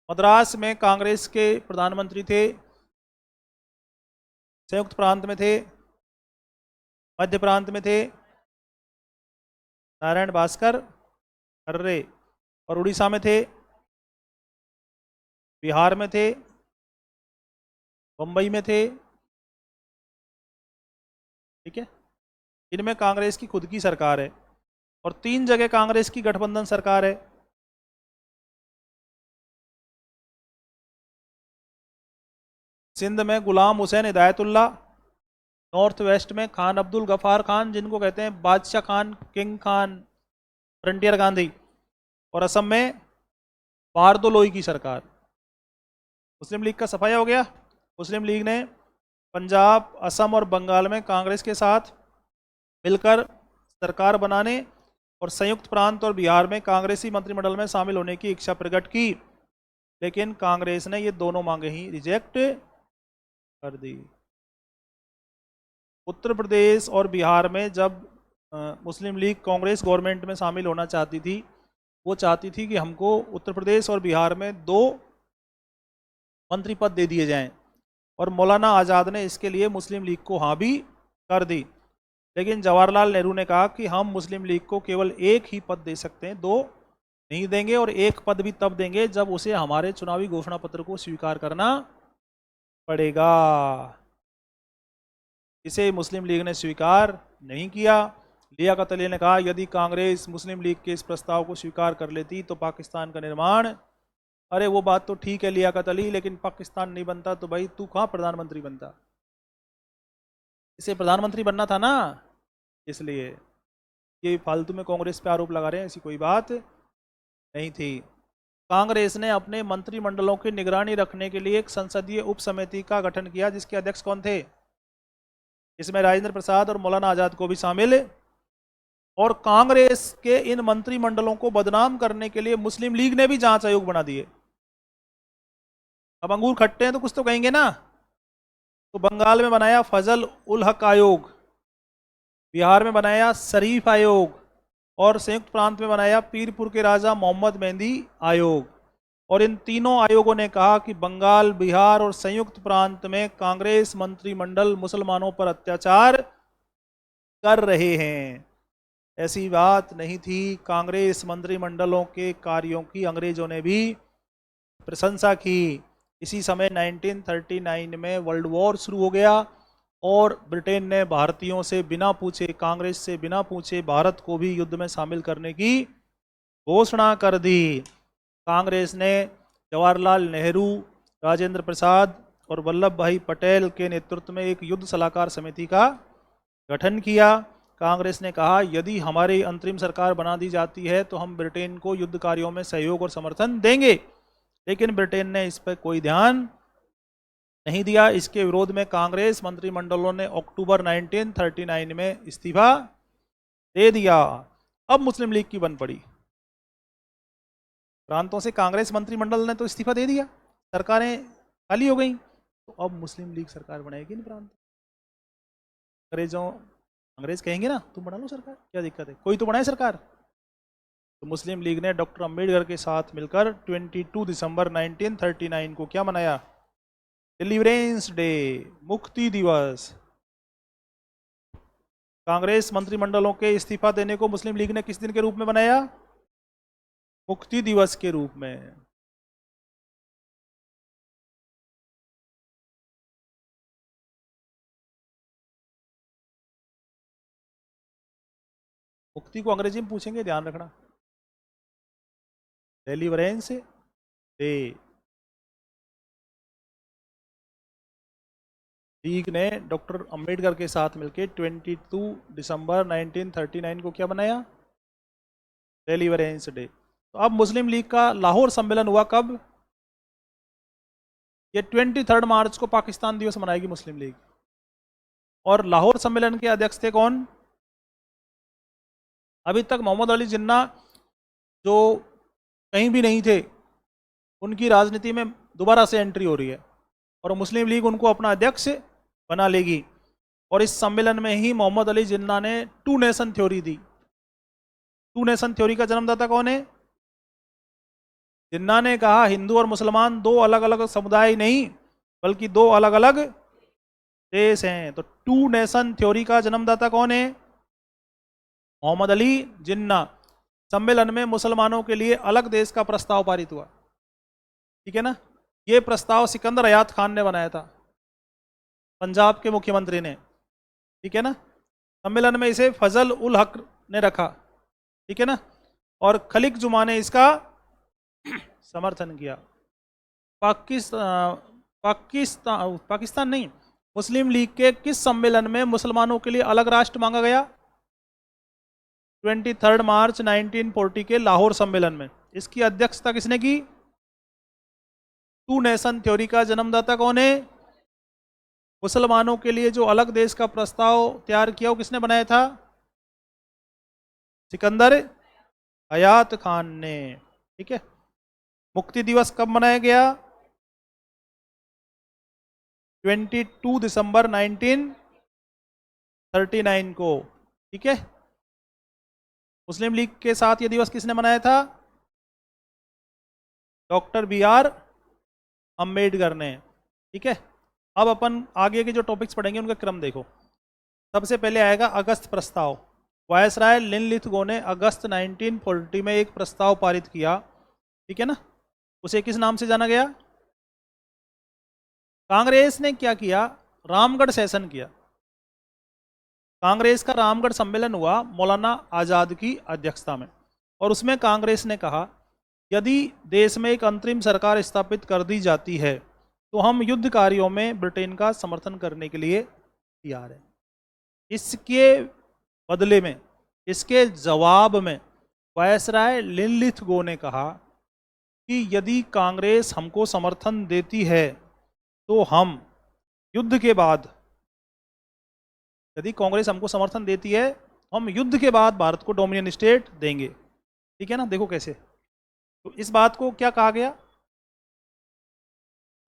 मद्रास में कांग्रेस के प्रधानमंत्री थे, संयुक्त प्रांत में थे, मध्य प्रांत में थे नारायण भास्कर खर्रे, और उड़ीसा में थे, बिहार में थे, बम्बई में थे। ठीक है, इनमें कांग्रेस की खुद की सरकार है और 3 जगह कांग्रेस की गठबंधन सरकार है। सिंध में गुलाम हुसैन हिदायतुल्ला, नॉर्थ वेस्ट में खान अब्दुल गफार खान जिनको कहते हैं बादशाह खान, किंग खान, फ्रंटियर गांधी, और असम में बारदोलोई की सरकार। मुस्लिम लीग का सफाया हो गया। मुस्लिम लीग ने पंजाब, असम और बंगाल में कांग्रेस के साथ मिलकर सरकार बनाने और संयुक्त प्रांत और बिहार में कांग्रेसी मंत्रिमंडल में शामिल होने की इच्छा प्रकट की, लेकिन कांग्रेस ने ये दोनों मांगे ही रिजेक्ट कर दी। उत्तर प्रदेश और बिहार में जब मुस्लिम लीग कांग्रेस गवर्नमेंट में शामिल होना चाहती थी, वो चाहती थी कि हमको उत्तर प्रदेश और बिहार में 2 मंत्री पद दे दिए जाएं, और मौलाना आज़ाद ने इसके लिए मुस्लिम लीग को हाँ भी कर दी। लेकिन जवाहरलाल नेहरू ने कहा कि हम मुस्लिम लीग को केवल 1 ही पद दे सकते हैं, 2 नहीं देंगे, और 1 पद भी तब देंगे जब उसे हमारे चुनावी घोषणा पत्र को स्वीकार करना पड़ेगा। इसे मुस्लिम लीग ने स्वीकार नहीं किया। लियाकत अली ने कहा यदि कांग्रेस मुस्लिम लीग के इस प्रस्ताव को स्वीकार कर लेती तो पाकिस्तान का निर्माण, अरे वो बात तो ठीक है लियाकत अली, लेकिन पाकिस्तान नहीं बनता तो भाई तू कहाँ प्रधानमंत्री बनता? इसे प्रधानमंत्री बनना था ना, इसलिए ये फालतू में कांग्रेस पे आरोप लगा रहे हैं, ऐसी कोई बात नहीं थी। कांग्रेस ने अपने मंत्रिमंडलों की निगरानी रखने के लिए एक संसदीय उप समिति का गठन किया, जिसके अध्यक्ष कौन थे? इसमें राजेंद्र प्रसाद और मौलाना आजाद को भी शामिल, और कांग्रेस के इन मंत्रिमंडलों को बदनाम करने के लिए मुस्लिम लीग ने भी जांच आयोग बना दिए। अब अंगूर खट्टे हैं तो कुछ तो कहेंगे ना। तो बंगाल में बनाया फजल उल हक आयोग, बिहार में बनाया शरीफ आयोग, और संयुक्त प्रांत में बनाया पीरपुर के राजा मोहम्मद मेहंदी आयोग। और इन तीनों आयोगों ने कहा कि बंगाल, बिहार और संयुक्त प्रांत में कांग्रेस मंत्रिमंडल मुसलमानों पर अत्याचार कर रहे हैं। ऐसी बात नहीं थी। कांग्रेस मंत्रिमंडलों के कार्यों की अंग्रेजों ने भी प्रशंसा की। इसी समय 1939 में वर्ल्ड वॉर शुरू हो गया और ब्रिटेन ने भारतीयों से बिना पूछे, कांग्रेस से बिना पूछे भारत को भी युद्ध में शामिल करने की घोषणा कर दी। कांग्रेस ने जवाहरलाल नेहरू, राजेंद्र प्रसाद और वल्लभ भाई पटेल के नेतृत्व में एक युद्ध सलाहकार समिति का गठन किया। कांग्रेस ने कहा यदि हमारी अंतरिम सरकार बना दी जाती है तो हम ब्रिटेन को युद्ध कार्यों में सहयोग और समर्थन देंगे, लेकिन ब्रिटेन ने इस पर कोई ध्यान नहीं दिया। इसके विरोध में कांग्रेस मंत्रिमंडलों ने अक्टूबर 1939 में इस्तीफा दे दिया। अब मुस्लिम लीग की बन पड़ी। प्रांतों से कांग्रेस मंत्रिमंडल ने तो इस्तीफा दे दिया, सरकारें खाली हो गई, तो अब मुस्लिम लीग सरकार बनाएगी नहीं प्रांत। अंग्रेजों अंग्रेज कहेंगे ना तुम बना लो सरकार, क्या दिक्कत है, कोई तो बनाए सरकार। तो मुस्लिम लीग ने डॉक्टर अंबेडकर के साथ मिलकर 22 दिसंबर 1939 को क्या मनाया? डिलीवरेंस डे, मुक्ति दिवस। कांग्रेस मंत्रिमंडलों के इस्तीफा देने को मुस्लिम लीग ने किस दिन के रूप में बनाया? मुक्ति दिवस के रूप में। मुक्ति को अंग्रेजी में पूछेंगे, ध्यान रखना। Deliverance day. लीग ने डॉक्टर अंबेडकर के साथ मिलकर 22 दिसंबर 1939 को क्या बनाया? Deliverance day. तो अब मुस्लिम लीग का लाहौर सम्मेलन हुआ कब? ये 23 मार्च को पाकिस्तान दिवस मनाएगी मुस्लिम लीग। और लाहौर सम्मेलन के अध्यक्ष थे कौन? अभी तक मोहम्मद अली जिन्ना, जो कहीं भी नहीं थे, उनकी राजनीति में दोबारा से एंट्री हो रही है और मुस्लिम लीग उनको अपना अध्यक्ष बना लेगी। और इस सम्मेलन में ही मोहम्मद अली जिन्ना ने 2 नेशन थ्योरी दी। 2 नेशन थ्योरी का जन्मदाता कौन है? जिन्ना ने कहा हिंदू और मुसलमान 2 अलग अलग समुदाय नहीं बल्कि 2 अलग अलग देश हैं। तो 2 नेशन थ्योरी का जन्मदाता कौन है? मोहम्मद अली जिन्ना। सम्मेलन में मुसलमानों के लिए अलग देश का प्रस्ताव पारित हुआ, ठीक है ना। ये प्रस्ताव सिकंदर हयात खान ने बनाया था, पंजाब के मुख्यमंत्री ने, ठीक है ना। सम्मेलन में इसे फजल उल हक ने रखा, ठीक है ना। और खलीक जुमा ने इसका समर्थन किया। पाकिस्तान नहीं, मुस्लिम लीग के किस सम्मेलन में मुसलमानों के लिए अलग राष्ट्र मांगा गया? 23 मार्च 1940 के लाहौर सम्मेलन में। इसकी अध्यक्षता किसने की? 2 नेशन थ्योरी का जन्मदाता कौन है? मुसलमानों के लिए जो अलग देश का प्रस्ताव तैयार किया वो किसने बनाया था? सिकंदर हयात खान ने, ठीक है। मुक्ति दिवस कब मनाया गया? 22 दिसंबर 1939 को, ठीक है। मुस्लिम लीग के साथ ये दिवस किसने मनाया था? डॉक्टर BR अम्बेडकर ने, ठीक है। अब अपन आगे के जो टॉपिक्स पढ़ेंगे उनका क्रम देखो। सबसे पहले आएगा अगस्त प्रस्ताव। वायसराय लिनलिथगो ने अगस्त 1940 में एक प्रस्ताव पारित किया, ठीक है ना। उसे किस नाम से जाना गया? कांग्रेस ने क्या किया? रामगढ़ सेशन किया। कांग्रेस का रामगढ़ सम्मेलन हुआ मौलाना आज़ाद की अध्यक्षता में, और उसमें कांग्रेस ने कहा यदि देश में एक अंतरिम सरकार स्थापित कर दी जाती है तो हम युद्ध कार्यों में ब्रिटेन का समर्थन करने के लिए तैयार हैं। इसके बदले में, इसके जवाब में वायसराय लिनलिथगो ने कहा कि यदि कांग्रेस हमको समर्थन देती है तो हम युद्ध के बाद, यदि कांग्रेस हमको समर्थन देती है तो हम युद्ध के बाद भारत को डोमिनियन स्टेट देंगे, ठीक है ना। देखो कैसे, तो इस बात को क्या कहा गया?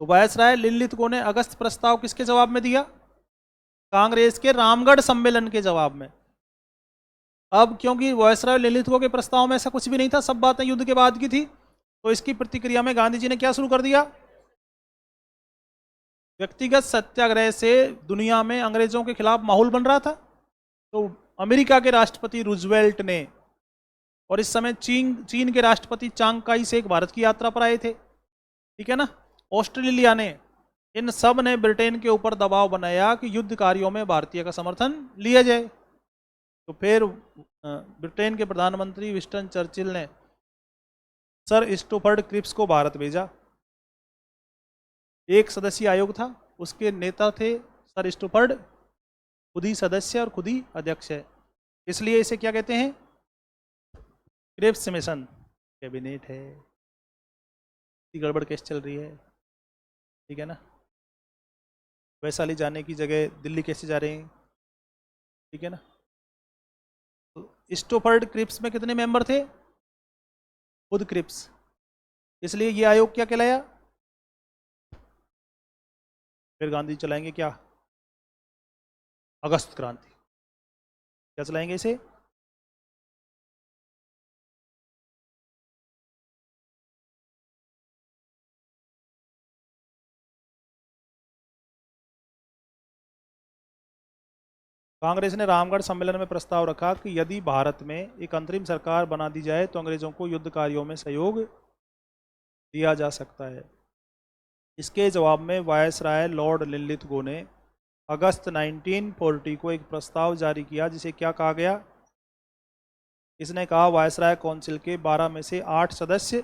तो वायसराय लिनलिथगो ने अगस्त प्रस्ताव किसके जवाब में दिया? कांग्रेस के रामगढ़ सम्मेलन के जवाब में। अब क्योंकि वायसराय लिनलिथगो के प्रस्ताव में ऐसा कुछ भी नहीं था, सब बातें युद्ध के बाद की थी, तो इसकी प्रतिक्रिया में गांधी जी ने क्या शुरू कर दिया? व्यक्तिगत सत्याग्रह से दुनिया में अंग्रेजों के खिलाफ माहौल बन रहा था, तो अमेरिका के राष्ट्रपति रूजवेल्ट ने, और इस समय चीन के राष्ट्रपति चांग काई शेक भारत की यात्रा पर आए थे, ठीक है ना। ऑस्ट्रेलिया ने, इन सब ने ब्रिटेन के ऊपर दबाव बनाया कि युद्ध कार्यों में भारतीय का समर्थन लिया जाए। तो फिर ब्रिटेन के प्रधानमंत्री विंस्टन चर्चिल ने सर स्टूफर्ड क्रिप्स को भारत भेजा। एक सदस्यीय आयोग था, उसके नेता थे सर स्टूफर्ड, खुद ही सदस्य और खुद ही अध्यक्ष है, इसलिए इसे क्या कहते हैं? Cripps mission. कैबिनेट है, गड़बड़ केस चल रही है, ठीक है ना। वैशाली जाने की जगह दिल्ली कैसे जा रहे हैं, ठीक है ना। तो स्टूफर्ड क्रिप्स में कितने मेंबर थे? खुद क्रिप्स, इसलिए ये आयोग क्या कहलाया? फिर गांधी चलाएंगे क्या? अगस्त क्रांति। क्या चलाएंगे इसे? कांग्रेस ने रामगढ़ सम्मेलन में प्रस्ताव रखा कि यदि भारत में एक अंतरिम सरकार बना दी जाए तो अंग्रेजों को युद्ध कार्यों में सहयोग दिया जा सकता है। इसके जवाब में वायसराय लॉर्ड लिनलिथगो ने अगस्त 1940 को एक प्रस्ताव जारी किया, जिसे क्या कहा गया? इसने कहा वायसराय काउंसिल के 12 में से 8 सदस्य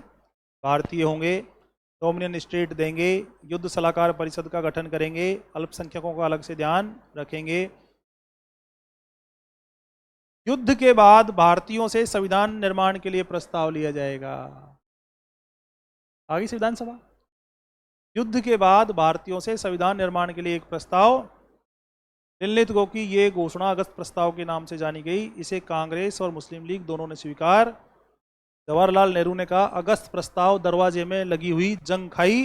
भारतीय होंगे, डोमिनियन स्टेट देंगे, युद्ध सलाहकार परिषद का गठन करेंगे, अल्पसंख्यकों का अलग से ध्यान रखेंगे, युद्ध के बाद भारतीयों से संविधान निर्माण के लिए प्रस्ताव लिया जाएगा। आगे संविधान सभा, युद्ध के बाद भारतीयों से संविधान निर्माण के लिए एक प्रस्ताव। दिल्लीत गो की ये घोषणा अगस्त प्रस्ताव के नाम से जानी गई। इसे कांग्रेस और मुस्लिम लीग दोनों ने स्वीकार। जवाहरलाल नेहरू ने कहा अगस्त प्रस्ताव दरवाजे में लगी हुई जंग खाई।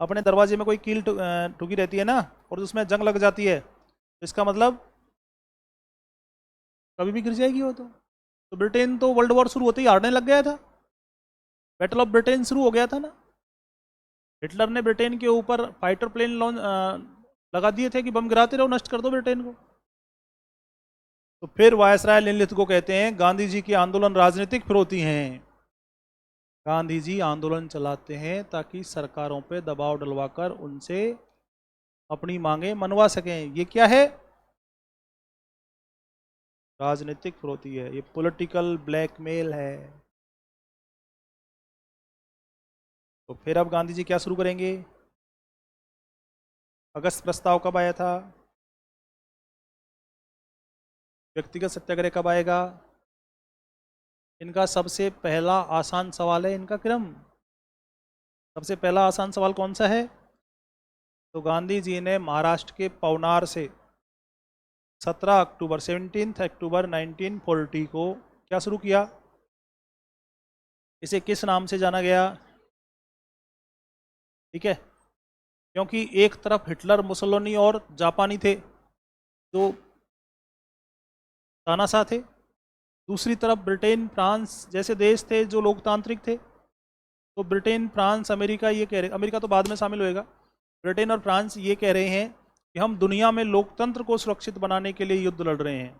अपने दरवाजे में कोई कील ठुकी रहती है ना, और उसमें जंग लग जाती है, तो इसका मतलब कभी भी गिर जाएगी वो। तो ब्रिटेन तो वर्ल्ड वॉर शुरू होते ही हारने लग गया था, बैटल ऑफ ब्रिटेन शुरू हो गया था ना। हिटलर ने ब्रिटेन के ऊपर फाइटर प्लेन लगा दिए थे कि बम गिराते रहो, नष्ट कर दो ब्रिटेन को। तो फिर वायसराय निलित को कहते हैं गांधी जी के आंदोलन राजनीतिक फिरौती हैं। गांधी जी आंदोलन चलाते हैं ताकि सरकारों पे दबाव डलवाकर उनसे अपनी मांगे मनवा सकें। ये क्या है? राजनीतिक फिरौती है, ये पॉलिटिकल ब्लैकमेल है। तो फिर अब गांधी जी क्या शुरू करेंगे? अगस्त प्रस्ताव कब आया था? व्यक्तिगत सत्याग्रह कब आएगा? इनका सबसे पहला आसान सवाल है इनका क्रम। सबसे पहला आसान सवाल कौन सा है? तो गांधी जी ने महाराष्ट्र के पवनार से 17 अक्टूबर 17 अक्टूबर 1940 को क्या शुरू किया? इसे किस नाम से जाना गया? ठीक है, क्योंकि एक तरफ हिटलर, मुसोलिनी और जापानी थे जो तानाशाह थे, दूसरी तरफ ब्रिटेन, फ्रांस जैसे देश थे जो लोकतांत्रिक थे। तो ब्रिटेन, फ्रांस, अमेरिका ये कह रहे, अमेरिका तो बाद में शामिल होएगा, ब्रिटेन और फ्रांस ये कह रहे हैं कि हम दुनिया में लोकतंत्र को सुरक्षित बनाने के लिए युद्ध लड़ रहे हैं,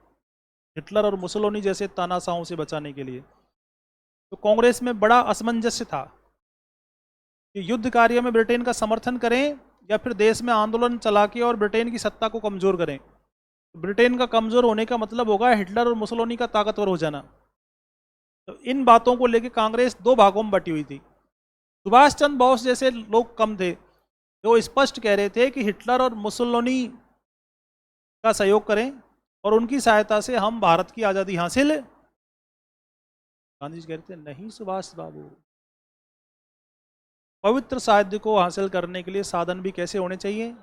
हिटलर और मुसोलिनी जैसे तानाशाहों से बचाने के लिए। तो कांग्रेस में बड़ा असमंजस्य था कि युद्ध कार्य में ब्रिटेन का समर्थन करें या फिर देश में आंदोलन चला के और ब्रिटेन की सत्ता को कमजोर करें। तो ब्रिटेन का कमजोर होने का मतलब होगा हिटलर और मुसोलिनी का ताकतवर हो जाना। तो इन बातों को लेकर कांग्रेस दो भागों में बटी हुई थी। सुभाष चंद्र बोस जैसे लोग कम थे जो स्पष्ट कह रहे थे कि हिटलर और मुसोलिनी का सहयोग करें और उनकी सहायता से हम भारत की आज़ादी हासिल। गांधी जी कहते थे नहीं सुभाष बाबू, पवित्र साहित्य को हासिल करने के लिए साधन भी कैसे होने चाहिए?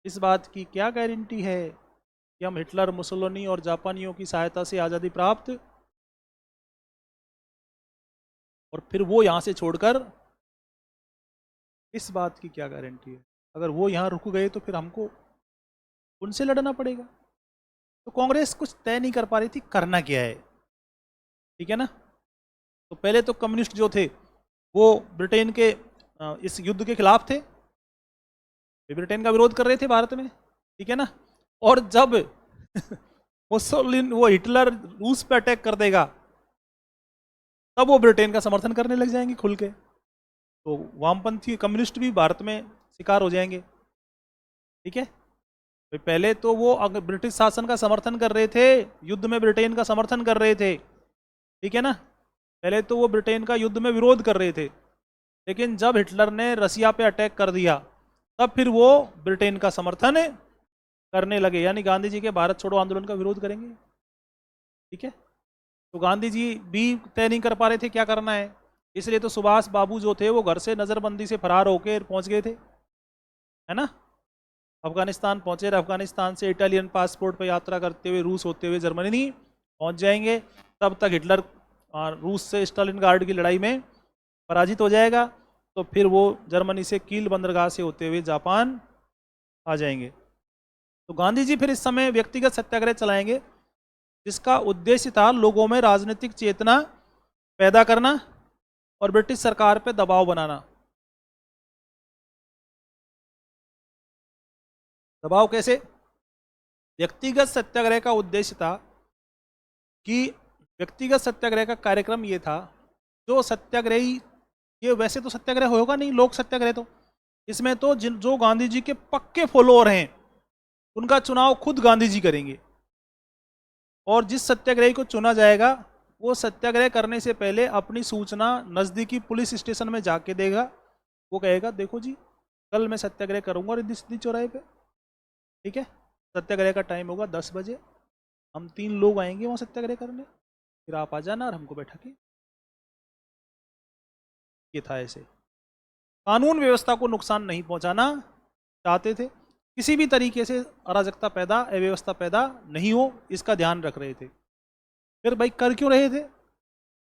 इस बात की क्या गारंटी है कि हम हिटलर, मुसोलिनी और जापानियों की सहायता से आज़ादी प्राप्त, और फिर वो यहाँ से छोड़कर, इस बात की क्या गारंटी है? अगर वो यहाँ रुक गए तो फिर हमको उनसे लड़ना पड़ेगा। तो कांग्रेस कुछ तय नहीं कर पा रही थी करना क्या है। ठीक है ना। तो पहले तो कम्युनिस्ट जो थे वो ब्रिटेन के इस युद्ध के खिलाफ थे, वे ब्रिटेन का विरोध कर रहे थे भारत में। ठीक है ना। और जब मुसोलिनी, वो हिटलर रूस पे अटैक कर देगा तब वो ब्रिटेन का समर्थन करने लग जाएंगे खुल के। तो वामपंथी कम्युनिस्ट भी भारत में शिकार हो जाएंगे। ठीक है। तो पहले तो वो ब्रिटिश शासन का समर्थन कर रहे थे, युद्ध में ब्रिटेन का समर्थन कर रहे थे। ठीक है ना। पहले तो वो ब्रिटेन का युद्ध में विरोध कर रहे थे, लेकिन जब हिटलर ने रसिया पे अटैक कर दिया तब फिर वो ब्रिटेन का समर्थन करने लगे, यानी गांधी जी के भारत छोड़ो आंदोलन का विरोध करेंगे। ठीक है। तो गांधी जी भी तय नहीं कर पा रहे थे क्या करना है, इसलिए तो सुभाष बाबू जो थे वो घर से नज़रबंदी से फरार होकर पहुंच गए थे, है ना। अफगानिस्तान पहुंचे, अफगानिस्तान से इटालियन पासपोर्ट पर यात्रा करते हुए रूस होते हुए जर्मनी पहुंच जाएंगे। तब तक हिटलर रूस से स्टालिनग्राड की लड़ाई में पराजित हो जाएगा, तो फिर वो जर्मनी से कील बंदरगाह से होते हुए जापान आ जाएंगे। तो गांधी जी फिर इस समय व्यक्तिगत सत्याग्रह चलाएंगे जिसका उद्देश्य था लोगों में राजनीतिक चेतना पैदा करना और ब्रिटिश सरकार पर दबाव बनाना। दबाव कैसे? व्यक्तिगत सत्याग्रह का उद्देश्य था कि व्यक्तिगत सत्याग्रह का कार्यक्रम ये था, जो सत्याग्रही, ये वैसे तो सत्याग्रह होगा नहीं, लोक सत्याग्रह, तो इसमें तो जो गांधी जी के पक्के फॉलोअर हैं उनका चुनाव खुद गांधी जी करेंगे, और जिस सत्याग्रही को चुना जाएगा वो सत्याग्रह करने से पहले अपनी सूचना नज़दीकी पुलिस स्टेशन में जाके देगा। वो कहेगा देखो जी कल मैं सत्याग्रह करूंगा रिद्धि सिद्धि चौराहे पे। ठीक है। सत्याग्रह का टाइम होगा 10 बजे, हम 3 लोग आएंगे वहाँ सत्याग्रह करने, फिर आप आ जाना और हमको बैठा के। ये था ऐसे, कानून व्यवस्था को नुकसान नहीं पहुंचाना चाहते थे, किसी भी तरीके से अराजकता पैदा, अव्यवस्था पैदा नहीं हो, इसका ध्यान रख रहे थे। फिर भाई कर क्यों रहे थे?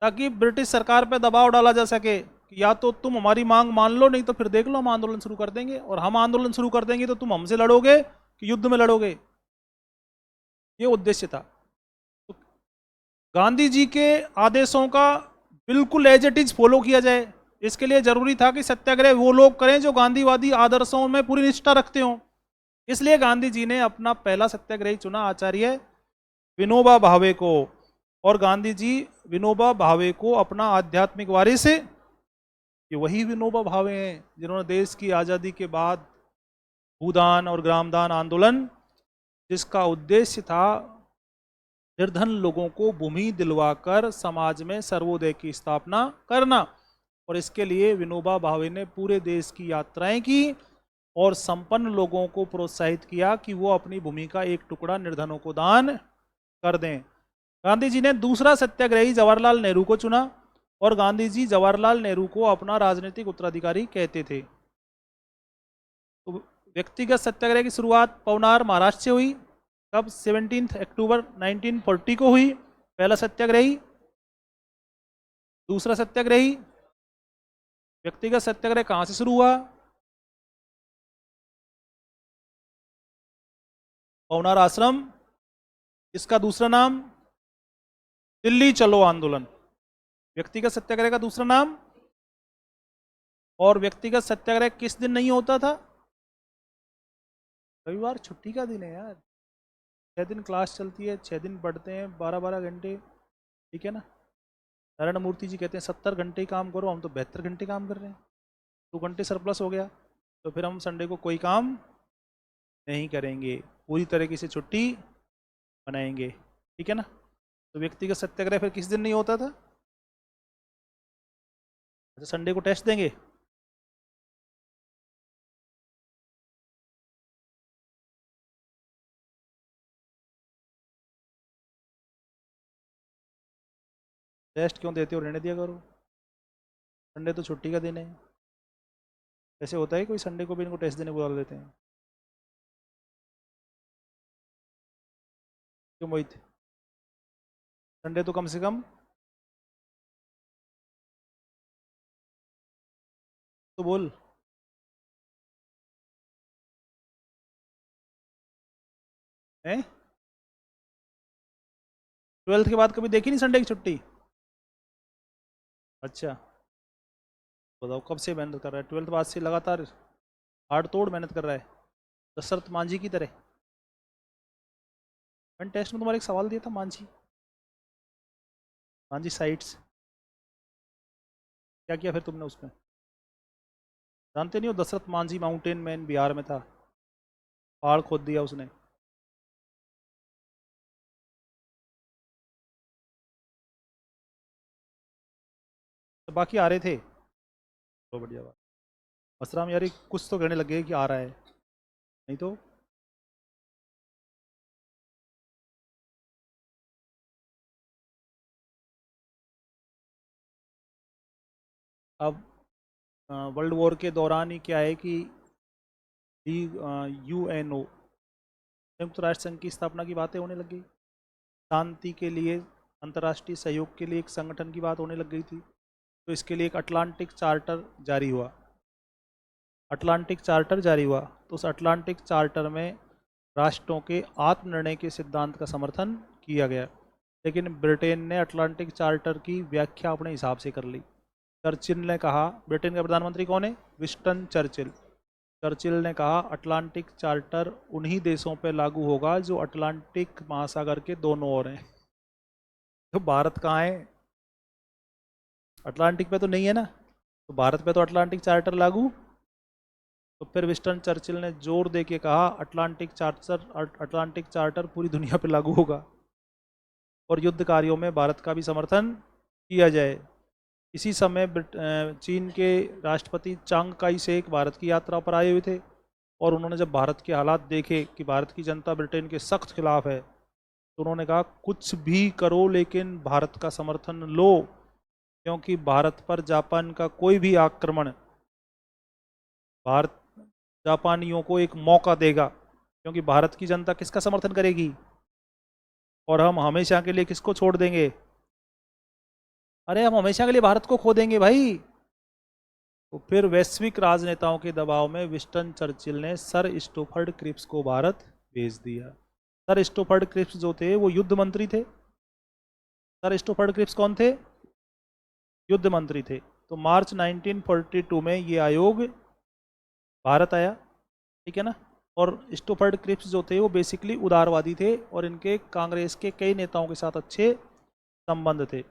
ताकि ब्रिटिश सरकार पर दबाव डाला जा सके कि या तो तुम हमारी मांग मान लो, नहीं तो फिर देख लो हम आंदोलन शुरू कर देंगे, और हम आंदोलन शुरू कर देंगे तो तुम हमसे लड़ोगे कि युद्ध में लड़ोगे। ये उद्देश्य था। तो गांधी जी के आदेशों का बिल्कुल एज इट इज फॉलो किया जाए, इसके लिए जरूरी था कि सत्याग्रह वो लोग करें जो गांधीवादी आदर्शों में पूरी निष्ठा रखते हों। इसलिए गांधी जी ने अपना पहला सत्याग्रही चुना आचार्य विनोबा भावे को, और गांधी जी विनोबा भावे को अपना आध्यात्मिक वारिस, ये वही विनोबा भावे हैं जिन्होंने देश की आज़ादी के बाद भूदान और ग्रामदान आंदोलन, जिसका उद्देश्य था निर्धन लोगों को भूमि दिलवाकर समाज में सर्वोदय की स्थापना करना, और इसके लिए विनोबा भावे ने पूरे देश की यात्राएं की और संपन्न लोगों को प्रोत्साहित किया कि वो अपनी भूमि का एक टुकड़ा निर्धनों को दान कर दें। गांधी जी ने दूसरा सत्याग्रही जवाहरलाल नेहरू को चुना, और गांधी जी जवाहरलाल नेहरू को अपना राजनीतिक उत्तराधिकारी कहते थे। तो व्यक्तिगत सत्याग्रह की शुरुआत पवनार महाराष्ट्र से हुई। कब? 17 अक्टूबर 1940 को हुई पहला सत्याग्रही। दूसरा सत्याग्रही व्यक्तिगत सत्याग्रह कहां से शुरू हुआ? पवनार आश्रम। इसका दूसरा नाम दिल्ली चलो आंदोलन। व्यक्तिगत सत्याग्रह का दूसरा नाम। और व्यक्तिगत सत्याग्रह किस दिन नहीं होता था? रविवार छुट्टी का दिन है यार। 6 दिन क्लास चलती है, 6 दिन पढ़ते हैं, 12-12 घंटे, ठीक है ना। नारायण मूर्ति जी कहते हैं 70 घंटे काम करो, हम तो 72 घंटे काम कर रहे हैं, 2 घंटे सरप्लस हो गया, तो फिर हम संडे को कोई काम नहीं करेंगे, पूरी तरीके से छुट्टी मनाएंगे, ठीक है ना। तो व्यक्तिगत सत्याग्रह फिर किस दिन नहीं होता था? अच्छा, संडे को टेस्ट देंगे। टेस्ट क्यों देते हो, रहने दिया करो, संडे तो छुट्टी का दिन है। ऐसे होता है कोई संडे को भी इनको टेस्ट देने बुला लेते हैं? क्यों मोहित? संडे तो कम से कम तो बोल। हैं? 12th के बाद कभी देखी नहीं संडे की छुट्टी? अच्छा, बताओ कब से मेहनत कर रहा है? 12th बाद से लगातार हार्ड तोड़ मेहनत कर रहा है, दशरथ मांझी की तरह। मैंने टेस्ट में तुम्हारा एक सवाल दिया था, मांझी, मांझी साइट्स, क्या किया फिर तुमने उसमें? जानते नहीं हो? दशरथ मांझी माउंटेन मैन बिहार में था, पहाड़ खोद दिया उसने। तो बाकी आ रहे थे तो बढ़िया बात। असराम यार कुछ तो कहने लगे कि आ रहा है, नहीं तो अब वर्ल्ड वॉर के दौरान ही क्या है कि यूएनओ, संयुक्त राष्ट्र संघ की स्थापना की बातें होने लग गई, शांति के लिए अंतर्राष्ट्रीय सहयोग के लिए एक संगठन की बात होने लग गई थी। तो इसके लिए एक अटलांटिक चार्टर जारी हुआ, अटलांटिक चार्टर जारी हुआ। तो उस अटलांटिक चार्टर में राष्ट्रों के आत्मनिर्णय के सिद्धांत का समर्थन किया गया, लेकिन ब्रिटेन ने अटलांटिक चार्टर की व्याख्या अपने हिसाब से कर ली। चर्चिल ने कहा, ब्रिटेन का प्रधानमंत्री कौन है? Winston Churchill. चर्चिल ने कहा अटलांटिक चार्टर उन्हीं देशों पर लागू होगा जो अटलांटिक महासागर के दोनों ओर हैं। तो भारत कहाँ है? अटलांटिक पे तो नहीं है ना, तो भारत पे तो अटलांटिक चार्टर लागू। तो फिर विंस्टन चर्चिल ने जोर दे के कहा अटलांटिक चार्टर पूरी दुनिया पे लागू होगा और युद्ध कार्यों में भारत का भी समर्थन किया जाए। इसी समय चीन के राष्ट्रपति चांग काई शेक भारत की यात्रा पर आए हुए थे, और उन्होंने जब भारत के हालात देखे कि भारत की जनता ब्रिटेन के सख्त खिलाफ है, तो उन्होंने कहा कुछ भी करो लेकिन भारत का समर्थन लो, क्योंकि भारत पर जापान का कोई भी आक्रमण भारत जापानियों को एक मौका देगा, क्योंकि भारत की जनता किसका समर्थन करेगी और हम हमेशा के लिए किसको छोड़ देंगे? अरे हम हमेशा के लिए भारत को खो देंगे भाई। तो फिर वैश्विक राजनेताओं के दबाव में विंस्टन चर्चिल ने सर स्टोफर्ड क्रिप्स को भारत भेज दिया। सर स्टोफर्ड क्रिप्स जो थे वो युद्ध मंत्री थे। सर स्टोफर्ड क्रिप्स कौन थे? युद्ध मंत्री थे। तो मार्च 1942 में ये आयोग भारत आया, ठीक है ना। और स्टोफर्ड क्रिप्स जो थे वो बेसिकली उदारवादी थे और इनके कांग्रेस के कई नेताओं के साथ अच्छे संबंध थे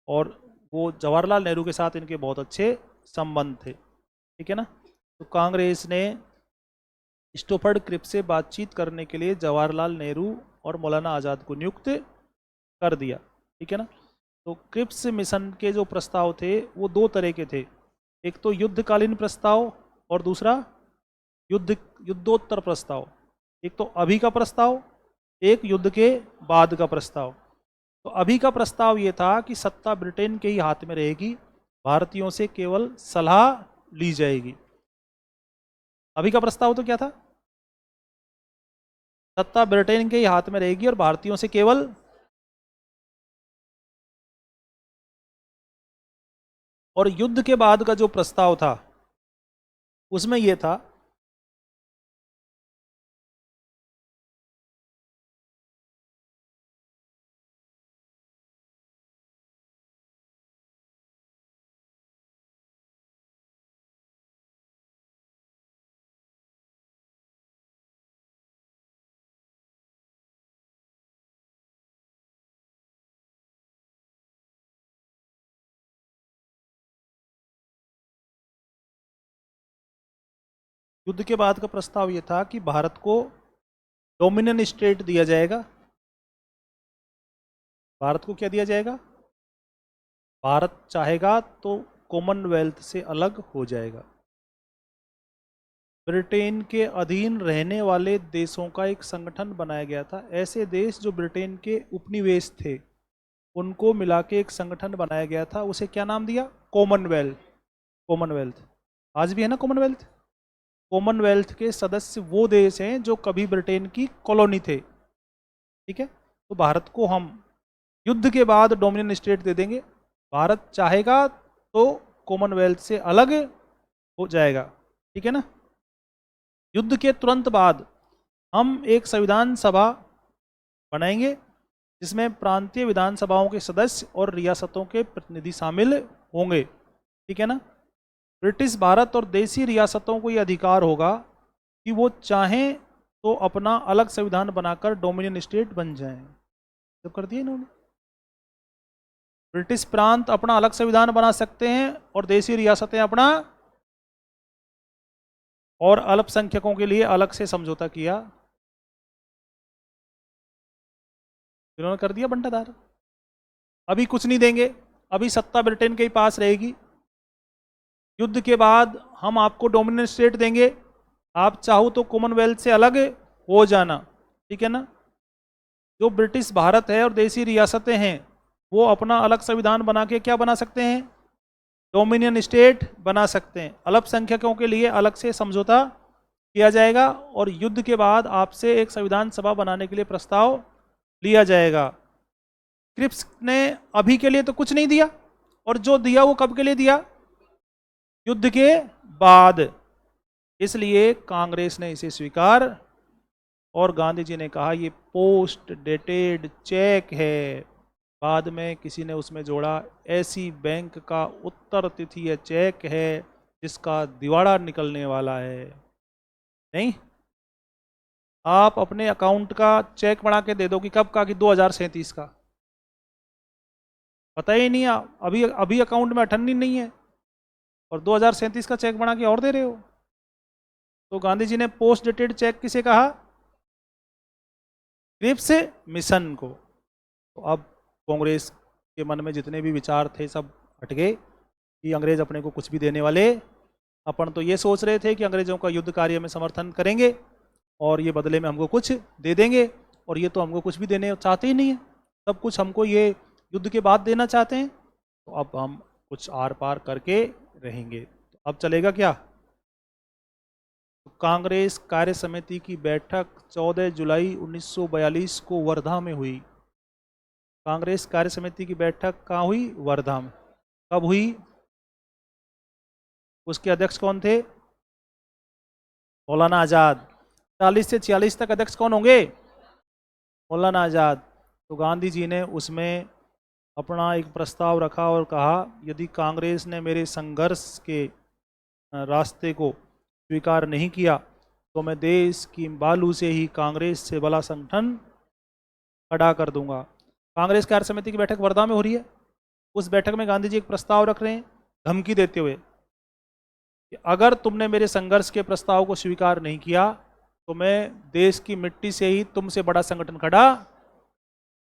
और वो जवाहरलाल नेहरू के साथ इनके बहुत अच्छे संबंध थे, ठीक है ना। तो कांग्रेस ने स्टोफर्ड क्रिप्स से बातचीत करने के लिए जवाहरलाल नेहरू और मौलाना आज़ाद को नियुक्त कर दिया, ठीक है ना। तो क्रिप्स मिशन के जो प्रस्ताव थे वो दो तरह के थे, एक तो युद्धकालीन प्रस्ताव और दूसरा युद्धोत्तर प्रस्ताव। एक तो अभी का प्रस्ताव, एक युद्ध के बाद का प्रस्ताव। तो अभी का प्रस्ताव ये था कि सत्ता ब्रिटेन के ही हाथ में रहेगी, भारतीयों से केवल सलाह ली जाएगी। अभी का प्रस्ताव तो क्या था? सत्ता ब्रिटेन के ही हाथ में रहेगी और भारतीयों से केवल, और युद्ध के बाद का जो प्रस्ताव था उसमें यह था युद्ध के बाद का प्रस्ताव ये था कि भारत को डोमिनियन स्टेट दिया जाएगा। भारत को क्या दिया जाएगा? भारत चाहेगा तो कॉमनवेल्थ से अलग हो जाएगा। ब्रिटेन के अधीन रहने वाले देशों का एक संगठन बनाया गया था। ऐसे देश जो ब्रिटेन के उपनिवेश थे उनको मिला के एक संगठन बनाया गया था, उसे क्या नाम दिया? कॉमनवेल्थ। कॉमनवेल्थ आज भी है ना कॉमनवेल्थ। कॉमनवेल्थ के सदस्य वो देश हैं जो कभी ब्रिटेन की कॉलोनी थे, ठीक है। तो भारत को हम युद्ध के बाद डोमिनियन स्टेट दे देंगे, भारत चाहेगा तो कॉमनवेल्थ से अलग हो जाएगा, ठीक है ना। युद्ध के तुरंत बाद हम एक संविधान सभा बनाएंगे जिसमें प्रांतीय विधानसभाओं के सदस्य और रियासतों के प्रतिनिधि शामिल होंगे, ठीक है ना। ब्रिटिश भारत और देशी रियासतों को यह अधिकार होगा कि वो चाहें तो अपना अलग संविधान बनाकर डोमिनियन स्टेट बन जाएं। तो कर दिया इन्होंने। ब्रिटिश प्रांत अपना अलग संविधान बना सकते हैं और देशी रियासतें अपना, और अल्पसंख्यकों के लिए अलग से समझौता किया। इन्होंने कर दिया बंटाधार। अभी कुछ नहीं देंगे, अभी सत्ता ब्रिटेन के ही पास रहेगी। युद्ध के बाद हम आपको डोमिनियन स्टेट देंगे, आप चाहो तो कॉमनवेल्थ से अलग हो जाना, ठीक है ना। जो ब्रिटिश भारत है और देशी रियासतें हैं वो अपना अलग संविधान बना के क्या बना सकते हैं? डोमिनियन स्टेट बना सकते हैं। अल्पसंख्यकों के लिए अलग से समझौता किया जाएगा और युद्ध के बाद आपसे एक संविधान सभा बनाने के लिए प्रस्ताव लिया जाएगा। क्रिप्स ने अभी के लिए तो कुछ नहीं दिया, और जो दिया वो कब के लिए दिया? युद्ध के बाद। इसलिए कांग्रेस ने इसे स्वीकार, और गांधी जी ने कहा ये पोस्ट डेटेड चेक है। बाद में किसी ने उसमें जोड़ा ऐसी बैंक का उत्तर तिथि चेक है जिसका दिवाड़ा निकलने वाला है। नहीं, आप अपने अकाउंट का चेक बना के दे दो कि कब का? कि 2037 का। पता ही नहीं, अभी अभी अकाउंट में 98 नहीं है और 2037 का चेक बना के और दे रहे हो। तो गांधी जी ने पोस्ट डेटेड चेक किसे कहा? क्रिप्स मिशन को। तो अब कांग्रेस के मन में जितने भी विचार थे सब हट गए कि अंग्रेज अपने को कुछ भी देने वाले। अपन तो ये सोच रहे थे कि अंग्रेजों का युद्ध कार्य में समर्थन करेंगे और ये बदले में हमको कुछ दे देंगे, और ये तो हमको कुछ भी देने चाहते ही नहीं है, सब कुछ हमको ये युद्ध के बाद देना चाहते हैं, तो अब हम कुछ आर पार करके रहेंगे। तो अब चलेगा क्या? तो कांग्रेस कार्य समिति की बैठक 14 जुलाई 1942 को वर्धा में हुई। कांग्रेस कार्य समिति की बैठक कहाँ हुई? वर्धा में। कब हुई? उसके अध्यक्ष कौन थे? मौलाना आज़ाद। 40 से 46 तक अध्यक्ष कौन होंगे? मौलाना आज़ाद। तो गांधी जी ने उसमें अपना एक प्रस्ताव रखा और कहा, यदि कांग्रेस ने मेरे संघर्ष के रास्ते को स्वीकार नहीं किया तो मैं देश की बालू से ही कांग्रेस से बड़ा संगठन खड़ा कर दूंगा। कांग्रेस कार्य समिति की बैठक वर्धा में हो रही है। उस बैठक में गांधी जी एक प्रस्ताव रख रहे हैं, धमकी देते हुए कि अगर तुमने मेरे संघर्ष के प्रस्ताव को स्वीकार नहीं किया तो मैं देश की मिट्टी से ही तुमसे बड़ा संगठन खड़ा।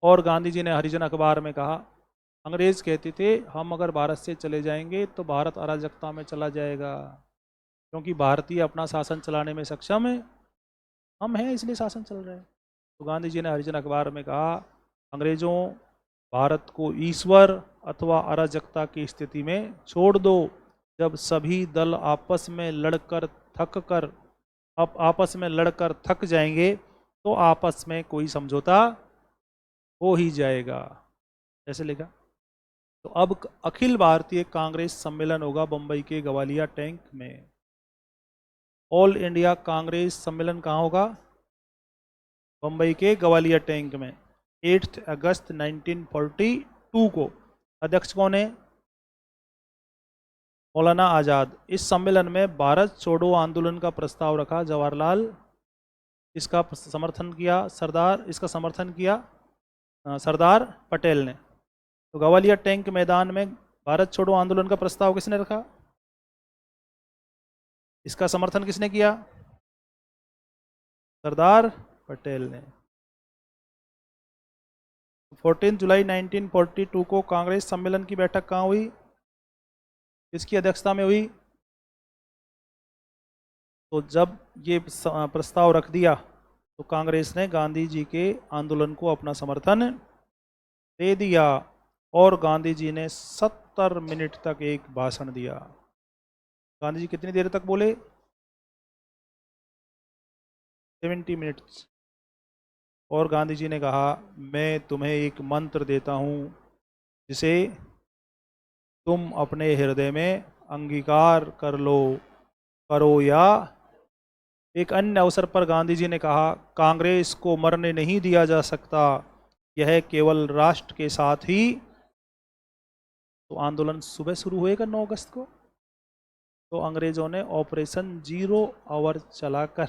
और गांधी जी ने हरिजन अखबार में कहा, अंग्रेज कहते थे हम अगर भारत से चले जाएंगे तो भारत अराजकता में चला जाएगा, क्योंकि भारतीय अपना शासन चलाने में सक्षम है, हम हैं इसलिए शासन चल रहा है। तो गांधी जी ने हरिजन अखबार में कहा, अंग्रेजों, भारत को ईश्वर अथवा अराजकता की स्थिति में छोड़ दो। जब सभी दल आपस में लड़कर थक जाएंगे तो आपस में कोई समझौता हो ही जाएगा। ऐसे लिखा। तो अब अखिल भारतीय कांग्रेस सम्मेलन होगा बंबई के गवालिया टैंक में। ऑल इंडिया कांग्रेस सम्मेलन कहाँ होगा? बंबई के गवालिया टैंक में 8 अगस्त 1942 को। अध्यक्ष कौन है? मौलाना आज़ाद। इस सम्मेलन में भारत छोड़ो आंदोलन का प्रस्ताव रखा, जवाहरलाल इसका समर्थन किया सरदार पटेल ने। तो गवालिया टैंक मैदान में भारत छोड़ो आंदोलन का प्रस्ताव किसने रखा? इसका समर्थन किसने किया? सरदार पटेल ने। 14 जुलाई 1942 को कांग्रेस सम्मेलन की बैठक कहाँ हुई? किसकी अध्यक्षता में हुई? तो जब ये प्रस्ताव रख दिया तो कांग्रेस ने गांधी जी के आंदोलन को अपना समर्थन दे दिया और गांधी जी ने 70 मिनट तक एक भाषण दिया। गांधी जी कितनी देर तक बोले? 70 मिनट्स। और गांधी जी ने कहा, मैं तुम्हें एक मंत्र देता हूँ जिसे तुम अपने हृदय में अंगीकार करो या। एक अन्य अवसर पर गांधी जी ने कहा, कांग्रेस को मरने नहीं दिया जा सकता, यह केवल राष्ट्र के साथ ही। तो आंदोलन सुबह शुरू होएगा 9 अगस्त को। तो अंग्रेजों ने ऑपरेशन 0 आवर चलाकर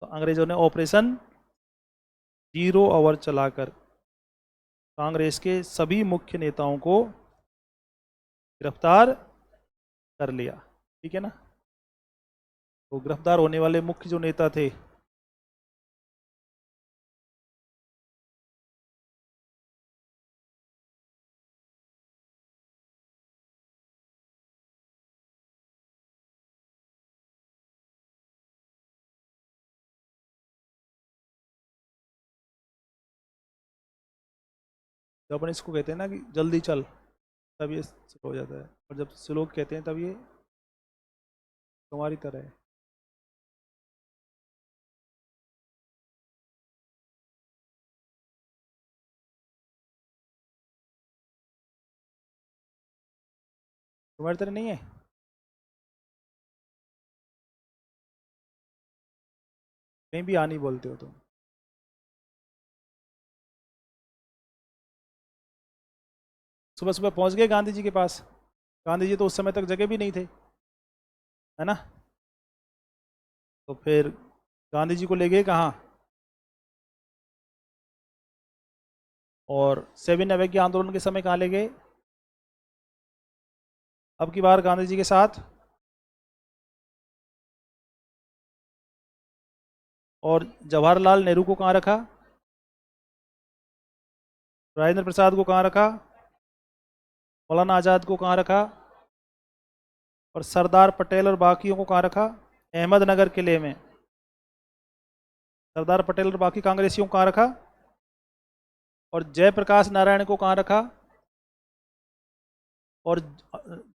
ऑपरेशन 0 आवर चलाकर कांग्रेस के सभी मुख्य नेताओं को गिरफ्तार कर लिया। ठीक है ना? तो गिरफ्तार होने वाले मुख्य जो नेता थे, जब अपन इसको कहते हैं ना कि जल्दी चल, तब ये स्लो हो जाता है, और जब स्लो कहते हैं तब ये तुम्हारी तरह है। तुम्हारी तरह नहीं है। कहीं भी आनी बोलते हो तुम। सुबह सुबह पहुंच गए गांधी जी के पास। गांधी जी तो उस समय तक जगह भी नहीं थे, है ना? तो फिर गांधी जी को ले गए कहाँ? और 7 अवे के आंदोलन के समय कहाँ ले गए? अब की बार गांधी जी के साथ। और जवाहरलाल नेहरू को कहाँ रखा? राजेंद्र प्रसाद को कहाँ रखा? मौलाना आज़ाद को कहाँ रखा? और सरदार पटेल और बाकियों को कहाँ रखा? अहमदनगर किले में। सरदार पटेल और बाकी कांग्रेसियों को कहाँ रखा, और जयप्रकाश नारायण को कहाँ रखा, और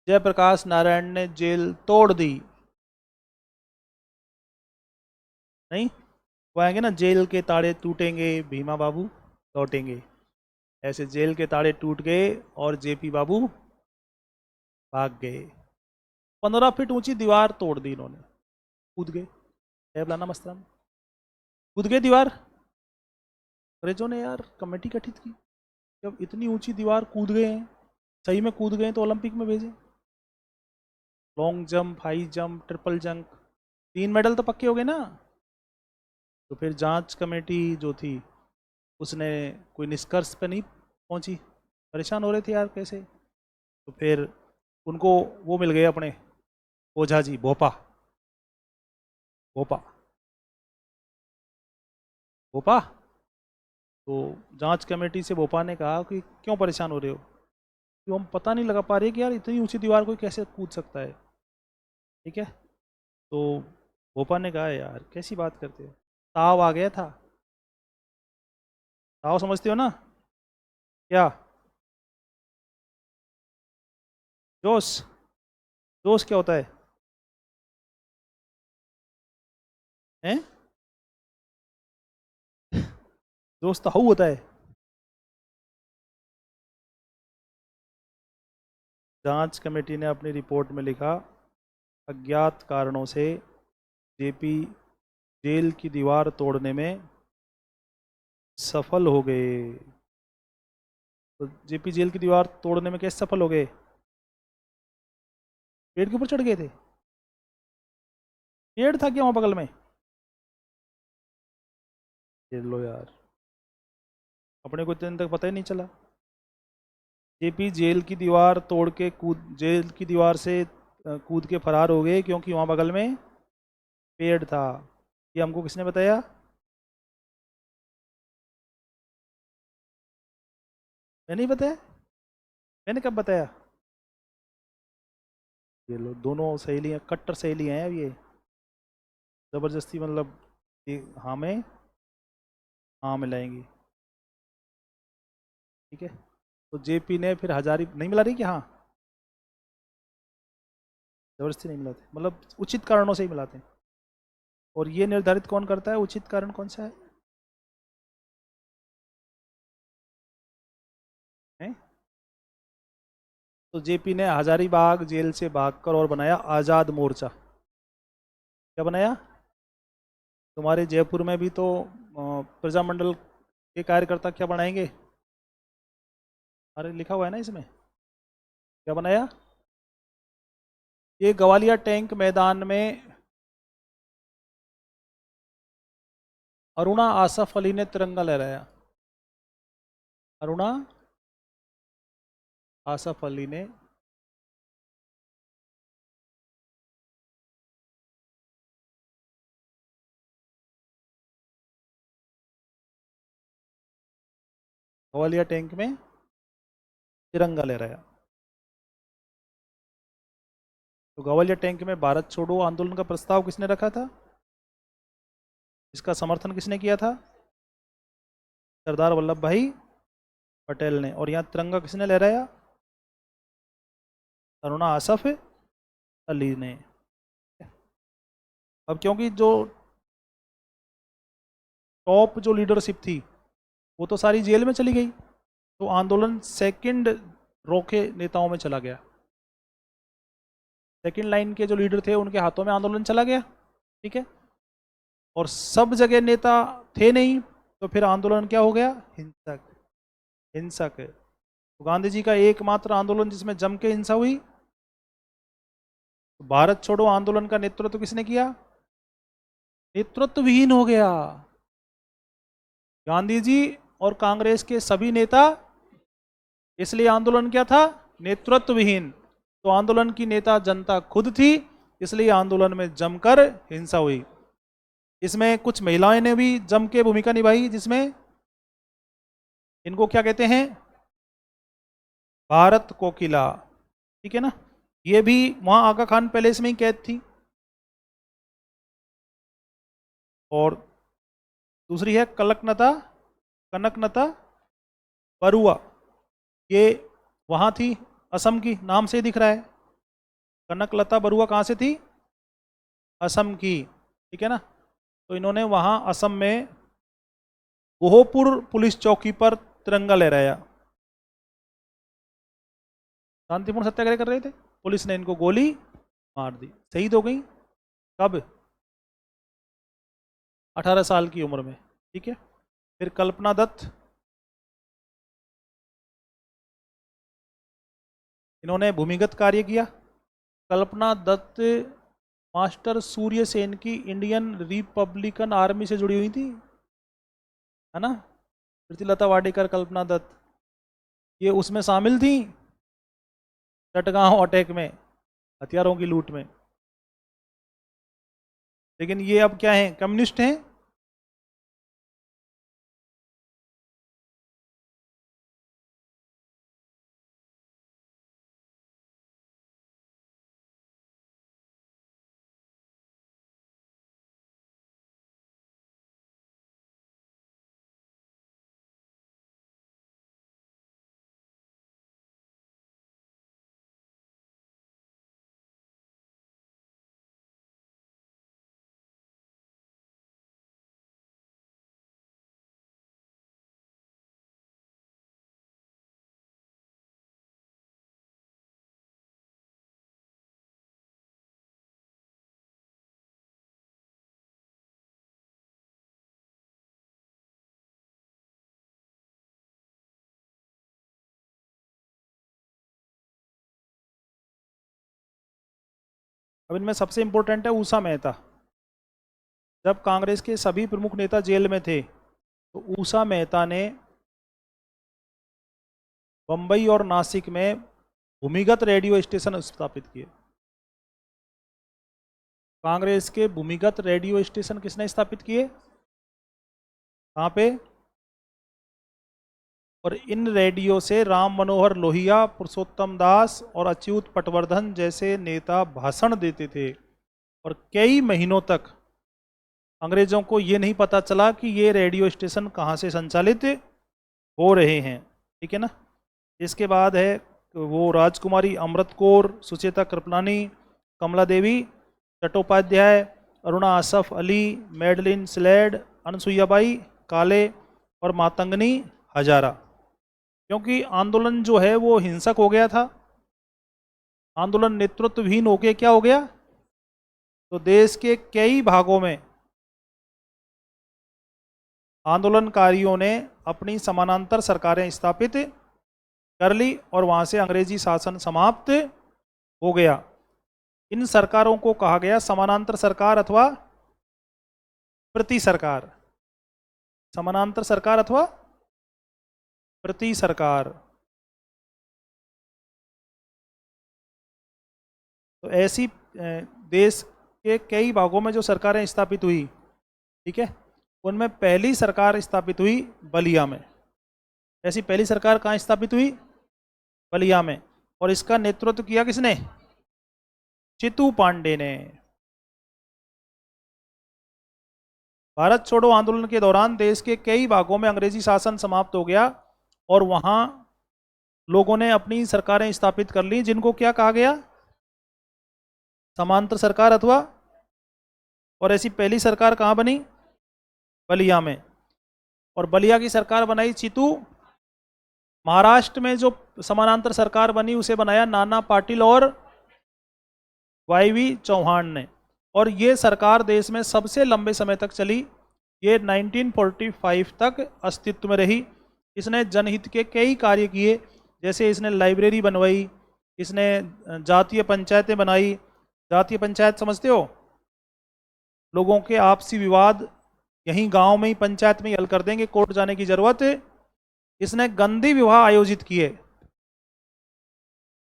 जयप्रकाश नारायण ने जेल तोड़ दी। नहीं, वो आएंगे ना, जेल के ताड़े टूटेंगे भीमा बाबू लौटेंगे, ऐसे जेल के ताड़े टूट गए और जेपी बाबू भाग गए। 15 फीट ऊंची दीवार तोड़ दी इन्होंने, कूद गए, फलाना मस्ताना कूद गए दीवार। अंग्रेजों ने यार कमेटी गठित की, जब इतनी ऊंची दीवार कूद गए हैं, सही में कूद गए तो ओलंपिक में भेजें। Long jump, high jump, triple jump, 3 medal तो पक्के हो गए ना। तो फिर जांच कमेटी जो थी उसने कोई निष्कर्ष पे नहीं पहुंची, परेशान हो रहे थे यार कैसे। तो फिर उनको वो मिल गए अपने ओझा जी, भोपा भोपा भोपा। तो जांच कमेटी से भोपा ने कहा कि क्यों परेशान हो रहे हो, कि हम पता नहीं लगा पा रहे कि यार इतनी ऊंची दीवार कोई कैसे कूद सकता है। ठीक है, तो भोपा ने कहा यार कैसी बात करते हो, ताव आ गया था। ताव समझते हो ना, क्या जोश, जोश क्या होता है हैं? जोश ताऊ होता है। जांच कमेटी ने अपनी रिपोर्ट में लिखा, अज्ञात कारणों से जेपी जेल की दीवार तोड़ने में सफल हो गए। तो जेपी जेल की दीवार तोड़ने में कैसे सफल हो गए, पेड़ के ऊपर चढ़ गए थे। पेड़ था क्या वहां बगल में, ये लो यार, अपने को इतने दिन तक पता ही नहीं चला। जेपी जेल की दीवार तोड़ के कूद, जेल की दीवार से कूद के फरार हो गए क्योंकि वहां बगल में पेड़ था। ये हमको किसने बताया, मैंने नहीं बताया, मैंने कब बताया। ये लो, दोनों सहेलियां कट्टर सहेलियां हैं अब ये, जबरदस्ती मतलब ये हाँ में हाँ मिलाएंगी। ठीक है, तो जेपी ने फिर हजारी नहीं मिला रही कि हाँ, जबरदस्ती नहीं मिलाते, मतलब उचित कारणों से ही मिलाते हैं। और ये निर्धारित कौन करता है उचित कारण कौन सा है, हैं? तो जेपी ने हजारीबाग जेल से भागकर और बनाया आज़ाद मोर्चा। क्या बनाया, तुम्हारे जयपुर में भी तो प्रजामंडल के कार्यकर्ता क्या बनाएंगे, अरे लिखा हुआ है ना इसमें, क्या बनाया, ये ग्वालियर टैंक मैदान में अरुणा आसफ अली ने तिरंगा लहराया। अरुणा आसफ अली ने ग्वालियर टैंक में तिरंगा लहराया। तो ग्वालियर टैंक में भारत छोड़ो आंदोलन का प्रस्ताव किसने रखा था, इसका समर्थन किसने किया था, सरदार वल्लभ भाई पटेल ने। और यहाँ तिरंगा किसने लहराया, अरुणा आसफ अली ने। अब क्योंकि जो टॉप जो लीडरशिप थी वो तो सारी जेल में चली गई, तो आंदोलन सेकंड रो के नेताओं में चला गया, सेकंड लाइन के जो लीडर थे उनके हाथों में आंदोलन चला गया। ठीक है, और सब जगह नेता थे नहीं, तो फिर आंदोलन क्या हो गया, हिंसक, हिंसक। तो गांधी जी का एकमात्र आंदोलन जिसमें जम के हिंसा हुई, तो भारत छोड़ो आंदोलन का नेतृत्व किसने किया, नेतृत्व विहीन हो गया। गांधी जी और कांग्रेस के सभी नेता, इसलिए आंदोलन क्या था, नेतृत्व विहीन। तो आंदोलन की नेता जनता खुद थी, इसलिए आंदोलन में जमकर हिंसा हुई। इसमें कुछ महिलाएं ने भी जम के भूमिका निभाई, जिसमें इनको क्या कहते हैं, भारत कोकिला। ठीक है ना, ये भी वहां आगा खान पैलेस में ही कैद थी। और दूसरी है कनकलता बरुआ, ये वहाँ थी असम की, नाम से दिख रहा है। कनकलता बरुआ कहाँ से थी? असम की, ठीक है ना। तो इन्होंने वहाँ असम में गोहपुर पुलिस चौकी पर तिरंगा लहराया, शांतिपूर्ण सत्याग्रह कर रहे थे। पुलिस ने इनको गोली मार दी, शहीद हो गई। कब? 18 साल की उम्र में, ठीक है। फिर कल्पना दत्त, इन्होंने भूमिगत कार्य किया। कल्पना दत्त मास्टर सूर्य सेन की इंडियन रिपब्लिकन आर्मी से जुड़ी हुई थी, है ना। प्रीतिलता वाडेकर, कल्पना दत्त, ये उसमें शामिल थी चटगांव अटैक में, हथियारों की लूट में। लेकिन ये अब क्या हैं? कम्युनिस्ट हैं। अब इनमें सबसे इंपॉर्टेंट है ऊषा मेहता। जब कांग्रेस के सभी प्रमुख नेता जेल में थे तो ऊषा मेहता ने बंबई और नासिक में भूमिगत रेडियो स्टेशन स्थापित किए। कांग्रेस के भूमिगत रेडियो स्टेशन किसने स्थापित किए? कहाँ पे? और इन रेडियो से राम मनोहर लोहिया, पुरुषोत्तम दास और अच्युत पटवर्धन जैसे नेता भाषण देते थे। और कई महीनों तक अंग्रेजों को ये नहीं पता चला कि ये रेडियो स्टेशन कहाँ से संचालित हो रहे हैं, ठीक है ना। इसके बाद है वो राजकुमारी अमृत कौर, सुचेता कृपलानी, कमला देवी चट्टोपाध्याय, अरुणा आसफ अली, मेडलिन स्लेड, अनसुईयाबाई काले और मातंगनी हजारा। क्योंकि आंदोलन जो है वो हिंसक हो गया था, आंदोलन नेतृत्वहीन होके क्या हो गया, तो देश के कई भागों में आंदोलनकारियों ने अपनी समानांतर सरकारें स्थापित कर ली और वहां से अंग्रेजी शासन समाप्त हो गया। इन सरकारों को कहा गया समानांतर सरकार अथवा प्रति सरकार। समानांतर सरकार अथवा प्रति सरकार। तो ऐसी देश के कई भागों में जो सरकारें स्थापित हुई, ठीक है, उनमें पहली सरकार स्थापित हुई बलिया में। ऐसी पहली सरकार कहाँ स्थापित हुई? बलिया में। और इसका नेतृत्व किया किसने? चित्तू पांडे ने। भारत छोड़ो आंदोलन के दौरान देश के कई भागों में अंग्रेजी शासन समाप्त हो गया और वहां लोगों ने अपनी सरकारें स्थापित कर ली, जिनको क्या कहा गया? समांतर सरकार अथवा। और ऐसी पहली सरकार कहाँ बनी? बलिया में। और बलिया की सरकार बनाई चित्तू। महाराष्ट्र में जो समानांतर सरकार बनी उसे बनाया नाना पाटिल और वाईवी चौहान ने। और ये सरकार देश में सबसे लंबे समय तक चली, ये 1945 तक अस्तित्व में रही। इसने जनहित के कई कार्य किए, जैसे इसने लाइब्रेरी बनवाई, इसने जातीय पंचायतें बनाई। जातीय पंचायत समझते हो? लोगों के आपसी विवाद यहीं गांव में ही पंचायत में ही हल कर देंगे, कोर्ट जाने की जरूरत। इसने गंदी विवाह आयोजित किए।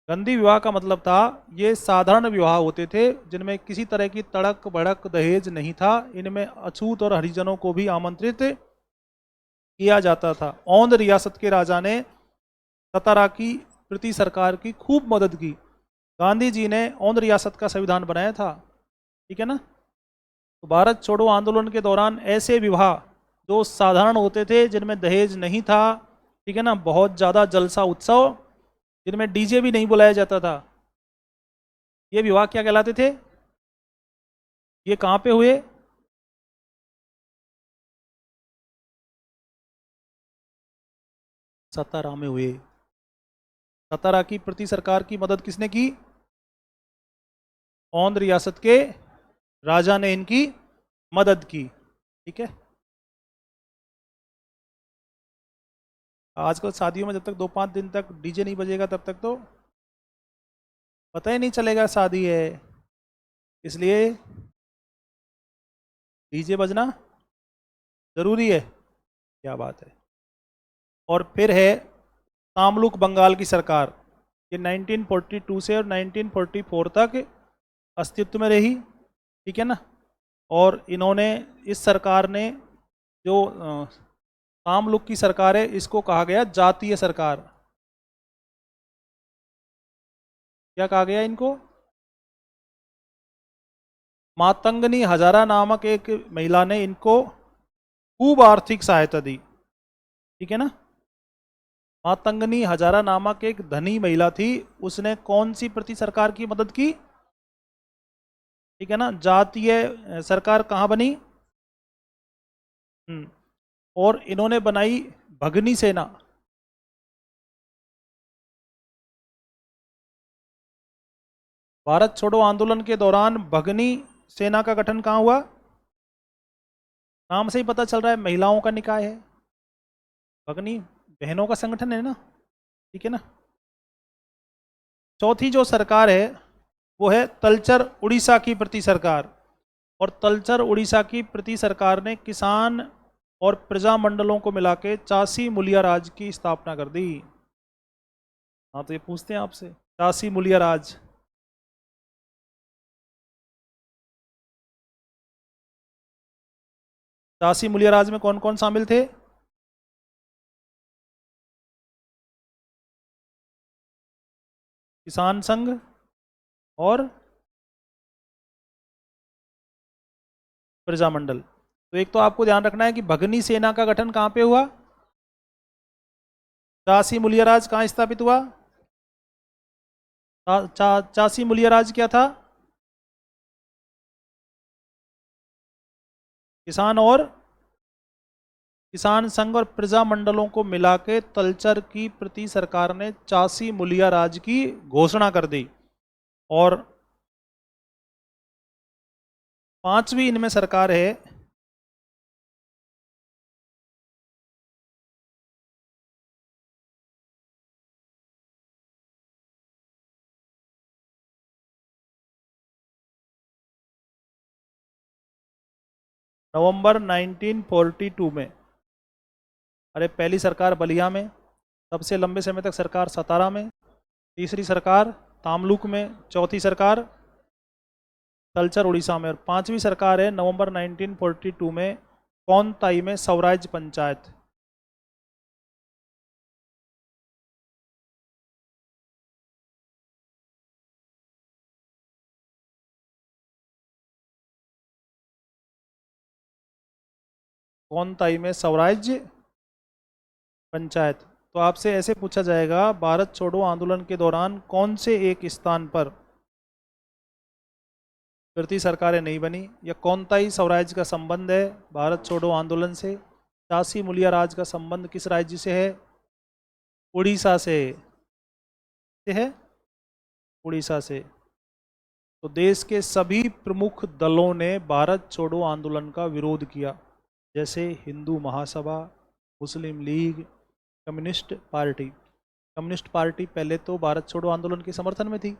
गंदी विवाह का मतलब था ये साधारण विवाह होते थे जिनमें किसी तरह की तड़क भड़क दहेज नहीं था। इनमें अछूत और हरिजनों को भी आमंत्रित किया जाता था। औंध रियासत के राजा ने सतारा की प्रति सरकार की खूब मदद की। गांधी जी ने औंध रियासत का संविधान बनाया था, ठीक है ना। तो भारत छोड़ो आंदोलन के दौरान ऐसे विवाह जो साधारण होते थे, जिनमें दहेज नहीं था, ठीक है ना, बहुत ज़्यादा जलसा उत्सव, जिनमें डीजे भी नहीं बुलाया जाता था, ये विवाह क्या कहलाते थे? ये कहाँ पे हुए? सतारा में हुए। सतारा की प्रति सरकार की मदद किसने की? औंध रियासत के राजा ने इनकी मदद की। ठीक है। आजकल शादियों में जब तक 2-5 दिन तक डीजे नहीं बजेगा तब तक तो पता ही नहीं चलेगा शादी है, इसलिए डीजे बजना जरूरी है। क्या बात है। और फिर है तामलुक बंगाल की सरकार, ये 1942 से और 1944 तक अस्तित्व में रही। ठीक है ना। और इन्होंने, इस सरकार ने, जो तामलुक की सरकार है, इसको कहा गया जातीय सरकार। क्या कहा गया इनको? मातंगनी हजारा नामक एक महिला ने इनको खूब आर्थिक सहायता दी। ठीक है ना। मातंगनी हजारा नामक एक धनी महिला थी, उसने कौन सी प्रति सरकार की मदद की? ठीक है ना। जातीय सरकार कहाँ बनी? और इन्होंने बनाई भगनी सेना। भारत छोड़ो आंदोलन के दौरान भगनी सेना का गठन कहाँ हुआ? नाम से ही पता चल रहा है, महिलाओं का निकाय है। भगनी बहनों का संगठन है ना। ठीक है ना। चौथी जो सरकार है वो है तलचर उड़ीसा की प्रति सरकार। और तलचर उड़ीसा की प्रति सरकार ने किसान और प्रजा मंडलों को मिला के चासी मुलिया राज की स्थापना कर दी। हाँ, तो ये पूछते हैं आपसे, चासी मुलिया राज। चासी मुलिया राज में कौन कौन शामिल थे? किसान संघ और प्रजामंडल। तो एक तो आपको ध्यान रखना है कि भगनी सेना का गठन कहाँ पे हुआ? चासी मुलिया राज कहाँ स्थापित हुआ? चासी मुलिया राज क्या था? किसान संघ और प्रजा मंडलों को मिला के तलचर की प्रति सरकार ने चासी मुलिया राज की घोषणा कर दी। और पांचवी इनमें सरकार है नवंबर 1942 में। अरे, पहली सरकार बलिया में, सबसे लंबे समय तक सरकार सतारा में, तीसरी सरकार तामलुक में, चौथी सरकार तलचर उड़ीसा में, और पांचवी सरकार है नवंबर 1942 में कौनताई में स्वराज पंचायत। कौनताई में स्वराज पंचायत। तो आपसे ऐसे पूछा जाएगा, भारत छोड़ो आंदोलन के दौरान कौन से एक स्थान पर प्रति सरकारें नहीं बनी, या कौनताई स्वराज का संबंध है भारत छोड़ो आंदोलन से? चासी मुलिया राज का संबंध किस राज्य से है? उड़ीसा से है। उड़ीसा से। तो देश के सभी प्रमुख दलों ने भारत छोड़ो आंदोलन का विरोध किया, जैसे Hindu Mahasabha, Muslim League, communist party. Communist party पहले तो भारत छोड़ो आंदोलन के समर्थन में थी,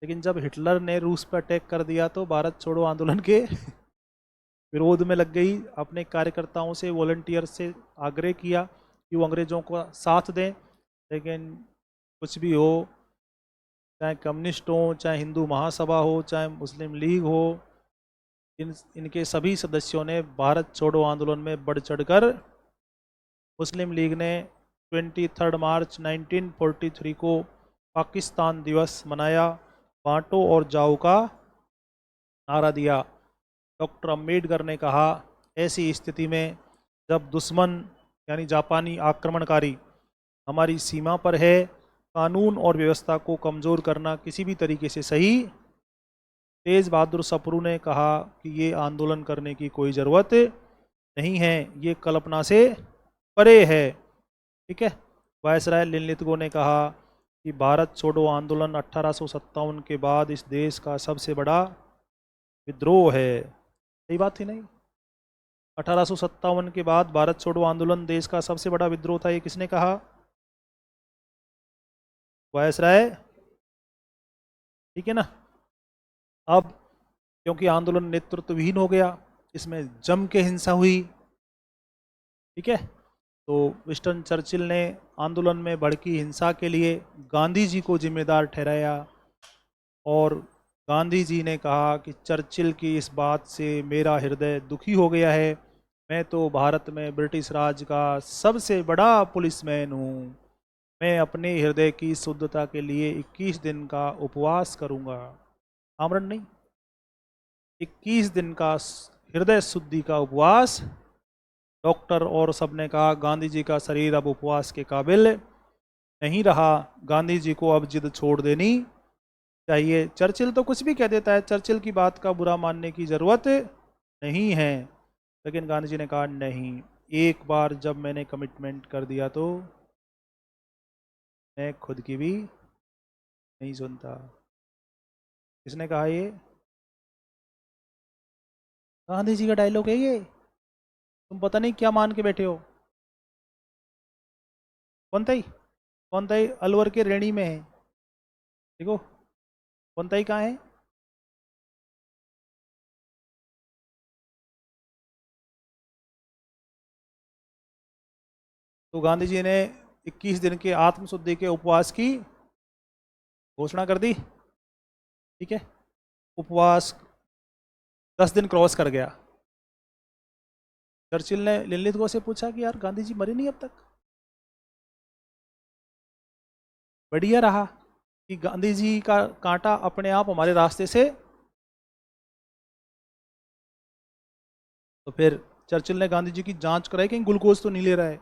लेकिन जब हिटलर ने रूस पर अटैक कर दिया तो भारत छोड़ो आंदोलन के विरोध में लग गई। अपने कार्यकर्ताओं से, वॉलंटियर से आग्रह किया कि वो अंग्रेज़ों को साथ दें। लेकिन कुछ भी हो, चाहे कम्युनिस्ट हो, चाहे हिंदू महासभा हो, चाहे मुस्लिम लीग हो, इनके सभी सदस्यों ने भारत छोड़ो आंदोलन में बढ़ चढ़कर, मुस्लिम लीग ने 23 मार्च 1943 को पाकिस्तान दिवस मनाया, बांटो और जाओ का नारा दिया। डॉक्टर अंबेडकर ने कहा, ऐसी स्थिति में जब दुश्मन यानी जापानी आक्रमणकारी हमारी सीमा पर है, कानून और व्यवस्था को कमज़ोर करना किसी भी तरीके से सही। तेज बहादुर सप्रू ने कहा कि ये आंदोलन करने की कोई ज़रूरत नहीं है, ये कल्पना से परे है। ठीक है। वायसराय लिनलिथगो ने कहा कि भारत छोड़ो आंदोलन 1857 के बाद इस देश का सबसे बड़ा विद्रोह है। सही बात थी नहीं? 1857 के बाद भारत छोड़ो आंदोलन देश का सबसे बड़ा विद्रोह था, ये किसने कहा? वायसराय। ठीक है ना। अब क्योंकि आंदोलन नेतृत्वहीन हो गया, इसमें जम के हिंसा हुई। ठीक है। तो विंस्टन चर्चिल ने आंदोलन में भड़की हिंसा के लिए गांधी जी को जिम्मेदार ठहराया और गांधी जी ने कहा कि चर्चिल की इस बात से मेरा हृदय दुखी हो गया है, मैं तो भारत में ब्रिटिश राज का सबसे बड़ा पुलिसमैन हूँ, मैं अपने हृदय की शुद्धता के लिए 21 दिन का उपवास करूँगा। आमरण नहीं, 21 दिन का हृदय शुद्धि का उपवास। डॉक्टर और सब ने कहा गांधी जी का शरीर अब उपवास के काबिल नहीं रहा, गांधी जी को अब जिद छोड़ देनी चाहिए। चर्चिल तो कुछ भी कह देता है, चर्चिल की बात का बुरा मानने की ज़रूरत नहीं है, लेकिन गांधी जी ने कहा नहीं, एक बार जब मैंने कमिटमेंट कर दिया तो मैं खुद की भी नहीं सुनता। किसने कहा ये? गांधी जी का डायलॉग है ये। तुम पता नहीं क्या मान के बैठे हो। कौनताई, कौनताई अलवर के रेणी में है। देखो कौनताई कहाँ है? तो गांधी जी ने 21 दिन के आत्मशुद्धि के उपवास की घोषणा कर दी। ठीक है। उपवास 10 दिन क्रॉस कर गया। चर्चिल ने लिनलिथगो से पूछा कि यार गांधी जी मरे नहीं अब तक? बढ़िया रहा कि गांधी जी का कांटा अपने आप हमारे रास्ते से। तो फिर चर्चिल ने गांधी जी की जांच कराई कि ग्लूकोज तो नहीं ले रहा है,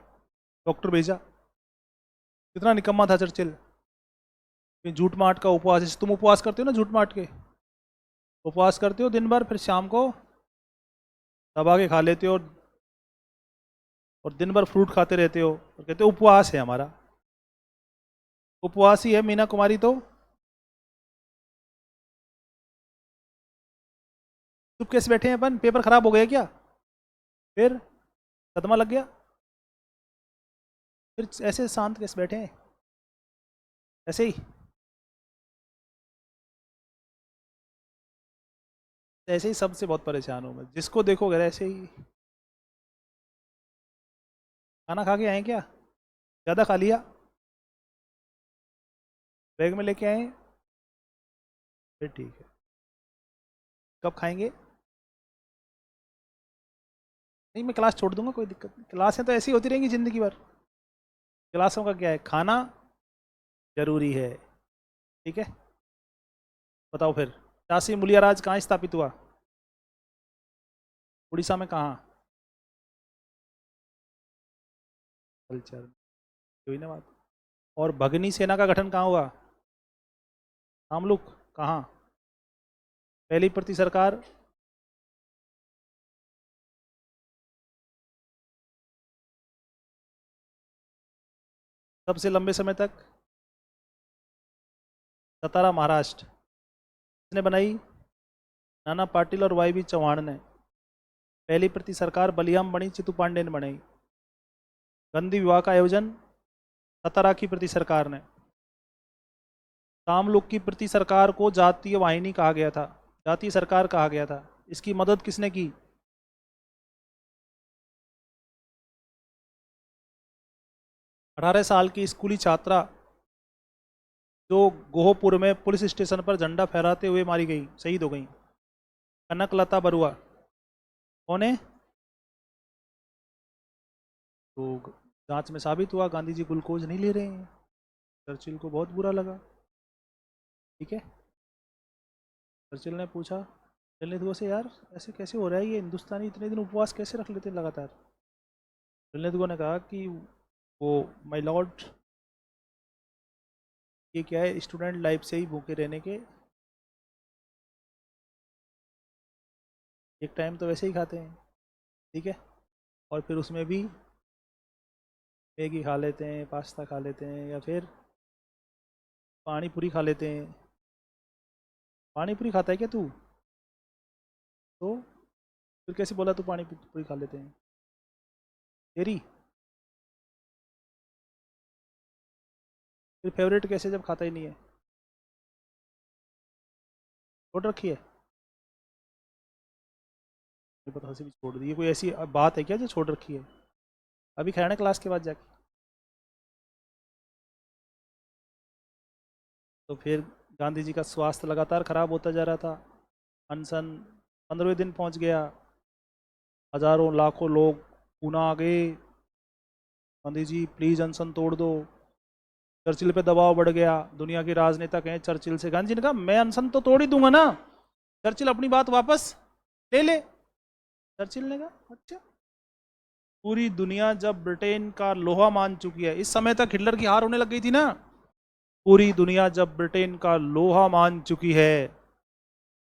डॉक्टर भेजा। कितना निकम्मा था चर्चिल। झूठ माट का उपवास, जैसे तुम उपवास करते हो ना, झूठ माट के उपवास करते हो दिन भर, फिर शाम को दबा के खा लेते हो और दिन भर फ्रूट खाते रहते हो और कहते हो उपवास है हमारा। उपवास ही है मीना कुमारी तो। चुप कैसे बैठे हैं अपन? पेपर खराब हो गया क्या? फिर सदमा लग गया? फिर ऐसे शांत कैसे बैठे हैं? ऐसे ही, ऐसे ही सबसे बहुत परेशान हूँ मैं, जिसको देखोगे ऐसे ही। खाना खा के आए क्या? ज़्यादा खा लिया? बैग में लेके आए? फिर ठीक है। कब खाएंगे? नहीं, मैं क्लास छोड़ दूंगा, कोई दिक्कत नहीं, क्लासें तो ऐसी होती रहेंगी ज़िंदगी भर। क्लासों का क्या है, खाना जरूरी है। ठीक है। बताओ फिर, झांसी मुलिया राज कहाँ स्थापित हुआ? उड़ीसा में कहाँ? कल्चर, कोई ना बात। और भगनी सेना का गठन कहाँ हुआ? तामलुक। कहाँ? पहली प्रति सरकार? सबसे लंबे समय तक? सतारा, महाराष्ट्र। किसने बनाई? नाना पाटिल और वाई बी चौहान ने। पहली प्रति सरकार बलियाम बनी, चित्तू पांडे ने बनाई। गंधी विवाह का आयोजन सतारा की प्रति सरकार ने। तामलुक की प्रति सरकार को जातीय वाहिनी कहा गया था, जातीय सरकार कहा गया था। इसकी मदद किसने की? 18 साल की स्कूली छात्रा जो गोहपुर में पुलिस स्टेशन पर झंडा फहराते हुए मारी गई, शहीद हो गई। कनकलता बरुआ। कौन है? तो जांच में साबित हुआ गांधी जी ग्लूकोज नहीं ले रहे हैं। चर्चिल को बहुत बुरा लगा। ठीक है। चर्चिल ने पूछा दिल्ली से, यार ऐसे कैसे हो रहा है, ये हिंदुस्तानी इतने दिन उपवास कैसे रख लेते हैं लगातार? रणनीतिकों ने कहा कि वो माय लॉर्ड, ये क्या है, स्टूडेंट लाइफ से ही भूखे रहने के, एक टाइम तो वैसे ही खाते हैं, ठीक है, और फिर उसमें भी मैगी खा लेते हैं, पास्ता खा लेते हैं, या फिर पानी पूरी खा लेते हैं। पानी पूरी खाता है क्या तू? तो फिर कैसे बोला तू पानी पूरी खा लेते हैं? तेरी फिर फेवरेट कैसे जब खाता ही नहीं है? छोड़ रखी है? नहीं पता, हंसी भी छोड़ दी, ये कोई ऐसी बात है क्या जो छोड़ रखी है? अभी खाया ना क्लास के बाद जाके। तो फिर गांधी जी का स्वास्थ्य लगातार खराब होता जा रहा था। अनशन 15वें दिन पहुंच गया। हजारों लाखों लोग पूना आ गए, गांधी जी प्लीज अनशन तोड़ दो। चर्चिल पे दबाव बढ़ गया, दुनिया के राजनेता कहें चर्चिल से। गांधी जी ने कहा मैं अनशन तो तोड़ ही दूंगा ना, चर्चिल अपनी बात वापस ले ले। चर्चिल ने कहा अच्छा। पूरी दुनिया जब ब्रिटेन का लोहा मान चुकी है, इस समय तक हिटलर की हार होने लग गई थी ना, पूरी दुनिया जब ब्रिटेन का लोहा मान चुकी है,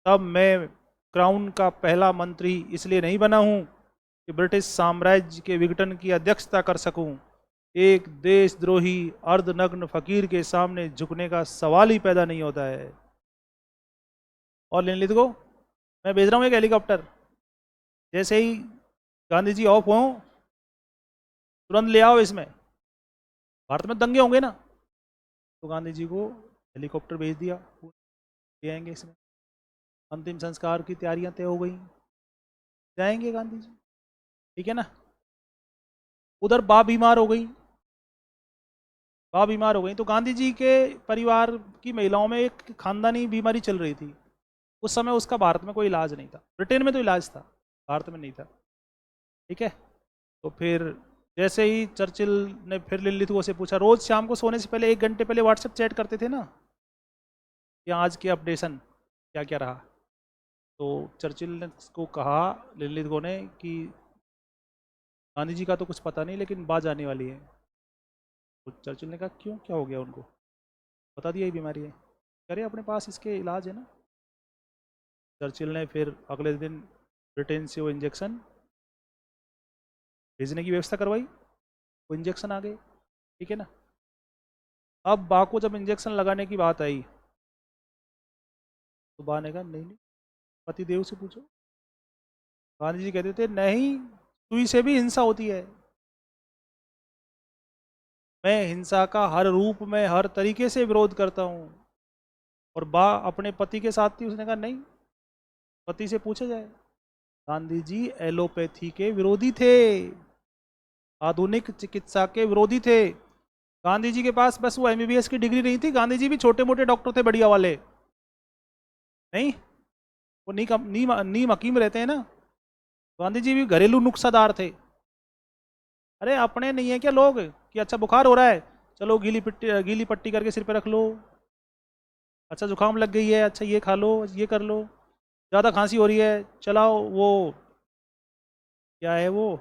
तब मैं क्राउन का पहला मंत्री इसलिए नहीं बना हूं कि ब्रिटिश साम्राज्य के विघटन की अध्यक्षता कर सकूं। एक देशद्रोही अर्धनग्न फकीर के सामने झुकने का सवाल ही पैदा नहीं होता है। और लेनिन को मैं भेज रहा हूं एक हेलीकॉप्टर, जैसे ही गांधी जी ऑफ हो तुरंत ले आओ इसमें, भारत में दंगे होंगे ना। तो गांधी जी को हेलीकॉप्टर भेज दिया, ले आएंगे इसमें। अंतिम संस्कार की तैयारियां तय हो गई, जाएंगे गांधी जी, ठीक है ना। उधर बा बीमार हो गई, बा बीमार हो गई, तो गांधी जी के परिवार की महिलाओं में एक खानदानी बीमारी चल रही थी। उस समय उसका भारत में कोई इलाज नहीं था, ब्रिटेन में तो इलाज था, भारत में नहीं था, ठीक है। तो फिर जैसे ही चर्चिल ने फिर लिलिथगो से पूछा, रोज शाम को सोने से पहले 1 घंटे पहले व्हाट्सएप चैट करते थे ना कि आज के अपडेशन क्या क्या रहा। तो चर्चिल ने को कहा, लिलिथगो ने, कि गांधी जी का तो कुछ पता नहीं, लेकिन बात आने वाली है। तो चर्चिल ने कहा क्यों, क्या हो गया उनको? बता दिया ये बीमारी है, कह रहे अपने पास इसके इलाज है ना। चर्चिल ने फिर अगले दिन ब्रिटेन से वो इंजेक्शन भेजने की व्यवस्था करवाई, वो इंजेक्शन आ गए, ठीक है ना। अब बा को जब इंजेक्शन लगाने की बात आई, तो बा ने कहा नहीं नहीं, पति देव से पूछो। गांधी जी कहते थे नहीं, सुई से भी हिंसा होती है, मैं हिंसा का हर रूप में हर तरीके से विरोध करता हूँ। और बा अपने पति के साथ थी, उसने कहा नहीं, पति से पूछा जाए। गांधी जी एलोपैथी के विरोधी थे, आधुनिक चिकित्सा के विरोधी थे। गांधी जी के पास बस वो एमबीबीएस की डिग्री नहीं थी, गांधी जी भी छोटे मोटे डॉक्टर थे बढ़िया वाले, नहीं, वो नीम हकीम रहते हैं ना। गांधी जी भी घरेलू नुस्खादार थे। अरे अपने नहीं है क्या लोग कि अच्छा बुखार हो रहा है, चलो गीली पट्टी करके सिर पे रख लो। अच्छा जुकाम लग गई है, अच्छा ये खा लो, ये कर लो। ज़्यादा खांसी हो रही है, चलाओ वो क्या है वो,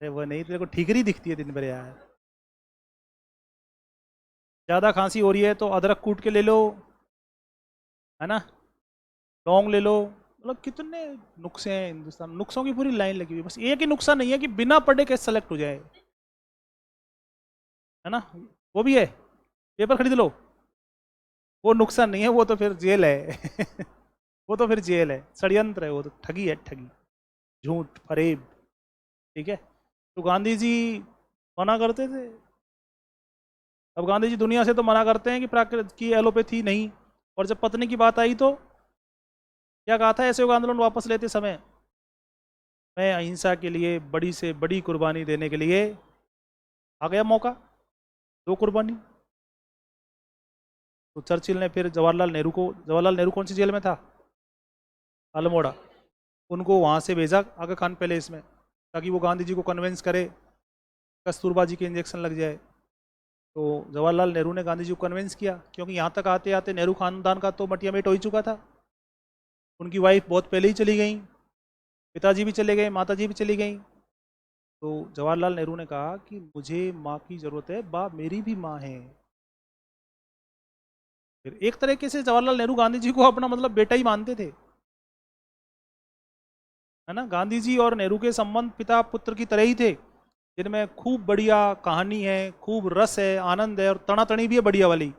अरे वो नहीं, तेरे को ठीकरी दिखती है दिन भर यार। ज़्यादा खांसी हो रही है तो अदरक कूट के ले लो, है ना, लौंग ले लो। मतलब कितने नुस्खे हैं हिंदुस्तान, नुस्खों की पूरी लाइन लगी हुई है। बस एक ही नुस्खा नहीं है कि बिना पढ़े कैसे सेलेक्ट हो जाए, है ना, वो भी है, पेपर खरीद लो। वो नुकसान नहीं है, वो तो फिर जेल है वो तो फिर जेल है, षड्यंत्र है, वो तो ठगी है, ठगी, झूठ फरेब, ठीक है। तो गांधी जी मना करते थे। अब गांधी जी दुनिया से तो मना करते हैं कि प्राकृत की एलोपैथी नहीं, और जब पत्नी की बात आई तो क्या कहा था असहयोग आंदोलन वापस लेते समय, मैं अहिंसा के लिए बड़ी से बड़ी कुर्बानी देने के लिए आ गया मौका, दो कुर्बानी। तो चर्चिल ने फिर जवाहरलाल नेहरू कौन सी जेल में था, अल्मोड़ा, उनको वहाँ से भेजा आगा खान पैलेस में, ताकि वो गांधी जी को कन्विंस करे कस्तूरबा जी के इंजेक्शन लग जाए। तो जवाहरलाल नेहरू ने गांधी जी को कन्विंस किया, क्योंकि यहाँ तक आते आते नेहरू खानदान का तो मटिया मेट हो ही चुका था, उनकी वाइफ बहुत पहले ही चली गई, पिताजी भी चले गए, माताजी भी चली गई। तो जवाहरलाल नेहरू ने कहा कि मुझे माँ की ज़रूरत है, बा मेरी भी माँ है। फिर एक तरीके से जवाहरलाल नेहरू गांधी जी को अपना मतलब बेटा ही मानते थे, है ना। गांधी जी और नेहरू के संबंध पिता पुत्र की तरह ही थे, जिनमें खूब बढ़िया कहानी है, खूब रस है, आनंद है, और तनातनी भी है बढ़िया वाली।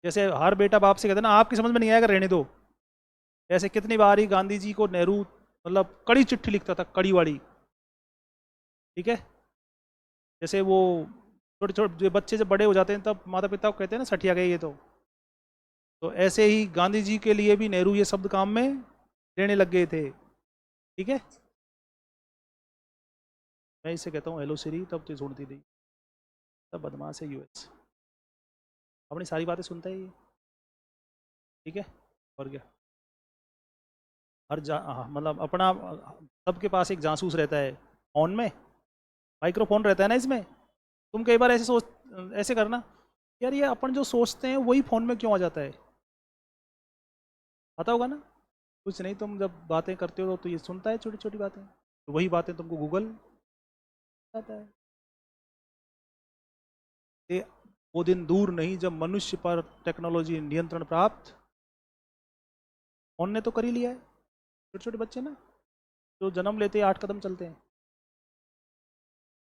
जैसे हर बेटा बाप से कहते हैं ना, आपकी समझ में नहीं आएगा, रहने दो। ऐसे कितनी बार ही गांधी जी को नेहरू मतलब कड़ी चिट्ठी लिखता था, कड़ी वाली, ठीक है। जैसे वो छोटे छोटे बच्चे जब बड़े हो जाते हैं तब माता पिता को कहते हैं ना, सठिया गए ये तो ऐसे ही गांधी जी के लिए भी नेहरू ये शब्द काम में लेने लग गए थे, ठीक है। मैं इसे कहता हूँ हेलो श्री, तब तो सुनती थी, तब बदमाश है यूएस, अपनी सारी बातें सुनता है ये, ठीक है। और क्या, हाँ, मतलब अपना सबके पास एक जासूस रहता है, फोन में माइक्रोफोन रहता है ना इसमें। तुम कई बार ऐसे करना, यार ये अपन जो सोचते हैं वही फोन में क्यों आ जाता है, पता होगा ना। कुछ नहीं, तुम जब बातें करते हो तो ये सुनता है छोटी छोटी बातें, तो वही बातें तुमको गूगल आता है। ये वो दिन दूर नहीं जब मनुष्य पर टेक्नोलॉजी नियंत्रण प्राप्त, फोन ने तो कर ही लिया है। छोटे छोटे बच्चे ना, जो जन्म लेते हैं 8 कदम चलते हैं,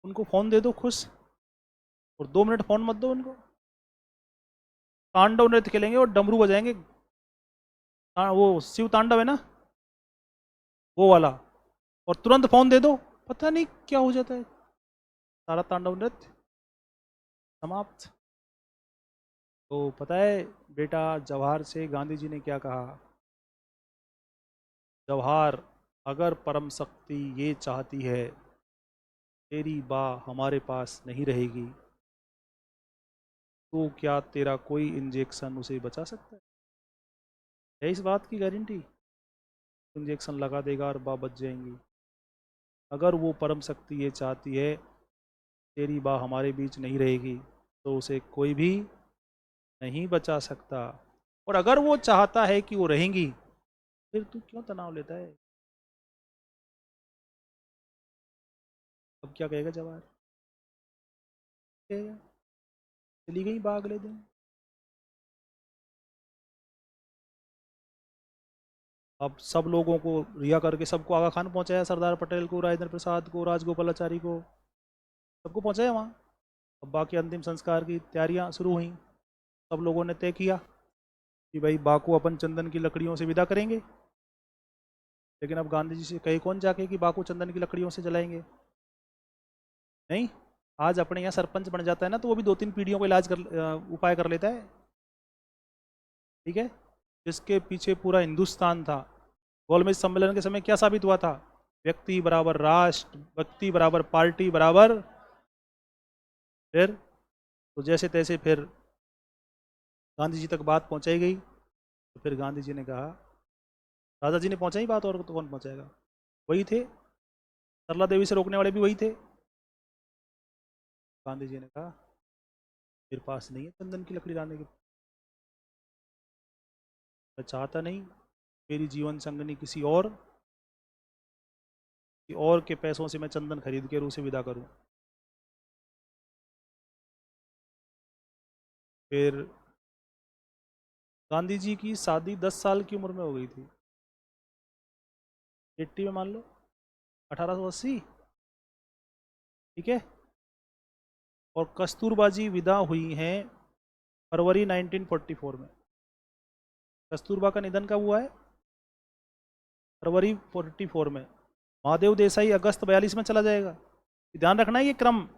उनको फोन दे दो खुश, और 2 मिनट फोन मत दो उनको, तांडव नृत्य खेलेंगे और डमरू बजाएंगे। वो शिव तांडव है ना, वो वाला, और तुरंत फोन दे दो, पता नहीं क्या हो जाता है, सारा तांडव नृत्य समाप्त। तो पता है बेटा, जवाहर से गांधी जी ने क्या कहा, जवाहर, अगर परम शक्ति ये चाहती है तेरी बा हमारे पास नहीं रहेगी, तो क्या तेरा कोई इंजेक्शन उसे बचा सकता है इस बात की गारंटी, इंजेक्शन लगा देगा और बा बच जाएंगी। अगर वो परम शक्ति ये चाहती है तेरी बा हमारे बीच नहीं रहेगी, तो उसे कोई भी नहीं बचा सकता। और अगर वो चाहता है कि वो रहेंगी, फिर तू क्यों तनाव लेता है। अब क्या कहेगा जवाहर, कहेगा चली गई बा अगले दिन। अब सब लोगों को रिहा करके सबको आगा खान पहुंचाया, सरदार पटेल को, राजेंद्र प्रसाद को, राजगोपालाचारी को, सबको पहुंचाया वहाँ। अब बाकी अंतिम संस्कार की तैयारियां शुरू हुई। सब लोगों ने तय किया कि भाई बा को अपन चंदन की लकड़ियों से विदा करेंगे। लेकिन अब गांधी जी से कहे कौन जाके कि बा को चंदन की लकड़ियों से जलाएंगे, नहीं। आज अपने यहाँ सरपंच बन जाता है ना, तो वो भी 2-3 पीढ़ियों का उपाय कर लेता है, ठीक है। जिसके पीछे पूरा हिंदुस्तान था। गोलमेज सम्मेलन के समय क्या साबित हुआ था, व्यक्ति बराबर राष्ट्र, व्यक्ति बराबर पार्टी बराबर, फिर तो जैसे तैसे फिर गांधी जी तक बात पहुंचाई गई। तो फिर गांधी जी ने कहा, राजा जी ने पहुंचाई बात, और तो कौन पहुंचाएगा, वही थे, सरला देवी से रोकने वाले भी वही थे। गांधी जी ने कहा मेरे पास नहीं है चंदन की लकड़ी लाने की, मैं चाहता नहीं मेरी जीवन संगनी किसी और के पैसों से मैं चंदन खरीद के उसे विदा करूं। फिर गांधी जी की शादी 10 साल की उम्र में हो गई थी, 80 में मान लो, 1880, ठीक है। और कस्तूरबा जी विदा हुई हैं फरवरी 1944 में। कस्तूरबा का निधन कब हुआ है, फरवरी 44 में। महादेव देसाई अगस्त 42 में चला जाएगा, ध्यान रखना है ये क्रम।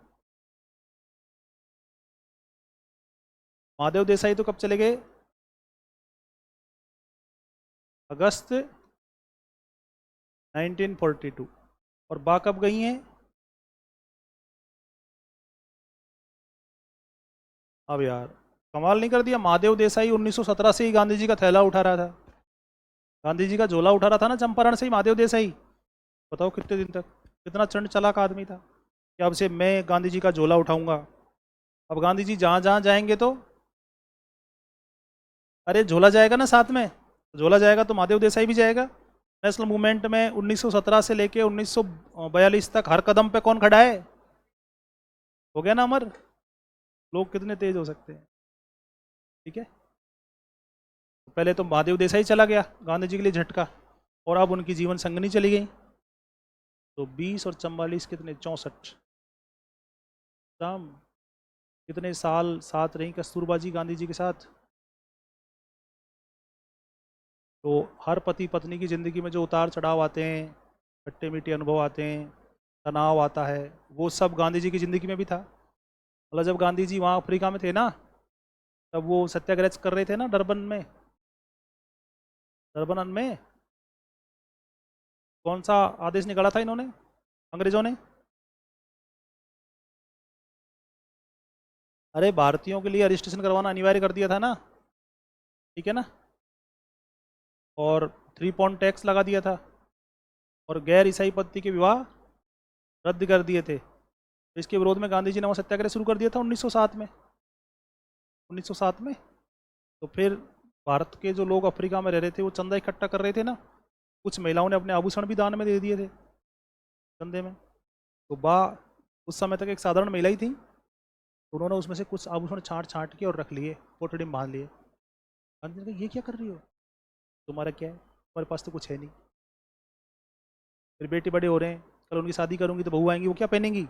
महादेव देसाई तो कब चले गए, अगस्त 1942। और बा कब गई हैं, अब यार कमाल नहीं कर दिया, महादेव देसाई 1917 से ही गांधी जी का थैला उठा रहा था, गांधी जी का झोला उठा रहा था ना चंपारण से ही महादेव देसाई। बताओ कितने दिन तक, कितना चंड चालाक आदमी था कि अब से मैं गांधी जी का झोला उठाऊंगा। अब गांधी जी जहां जहां जाएंगे तो, अरे झोला जाएगा ना साथ में, झोला जाएगा तो महादेव देसाई भी जाएगा। नेशनल मूवमेंट में 1917 से लेके 1942 तक हर कदम पे कौन खड़ा है? हो गया ना अमर? लोग कितने तेज हो सकते हैं। ठीक है, पहले तो महादेव देसाई चला गया गांधी जी के लिए झटका, और अब उनकी जीवन संगनी चली गई। तो 20 और 44 कितने, 64 राम, कितने साल साथ रही कस्तूरबा जी गांधी जी के साथ। तो हर पति पत्नी की ज़िंदगी में जो उतार चढ़ाव आते हैं, खट्टे मीठे अनुभव आते हैं, तनाव आता है, वो सब गांधी जी की ज़िंदगी में भी था। मतलब जब गांधी जी वहाँ अफ्रीका में थे ना, तब वो सत्याग्रह कर रहे थे ना डरबन में। डरबन में कौन सा आदेश निकाला था इन्होंने, अंग्रेजों ने? अरे भारतीयों के लिए रजिस्ट्रेशन करवाना अनिवार्य कर दिया था ना, ठीक है ना, और 3 पॉइंट टैक्स लगा दिया था, और गैर ईसाई पद्धति के विवाह रद्द कर दिए थे। तो इसके विरोध में गांधी जी ने वो सत्याग्रह शुरू कर दिया था 1907 में। 1907 में तो फिर भारत के जो लोग अफ्रीका में रह रहे थे वो चंदा इकट्ठा कर रहे थे ना, कुछ महिलाओं ने अपने आभूषण भी दान में दे दिए थे चंदे में। तो बा उस समय तक एक साधारण महिला ही थी, तो उन्होंने उसमें से कुछ आभूषण छांट छांट के और रख लिए, कोठड़ी में बांध लिए। गांधी ने कहा ये क्या कर रही हो, तुम्हारा क्या है, तुम्हारे पास तो कुछ है नहीं, मेरे बेटे बड़े हो रहे हैं, कल उनकी शादी करूंगी तो बहू आएंगी, वो क्या पहनेंगी।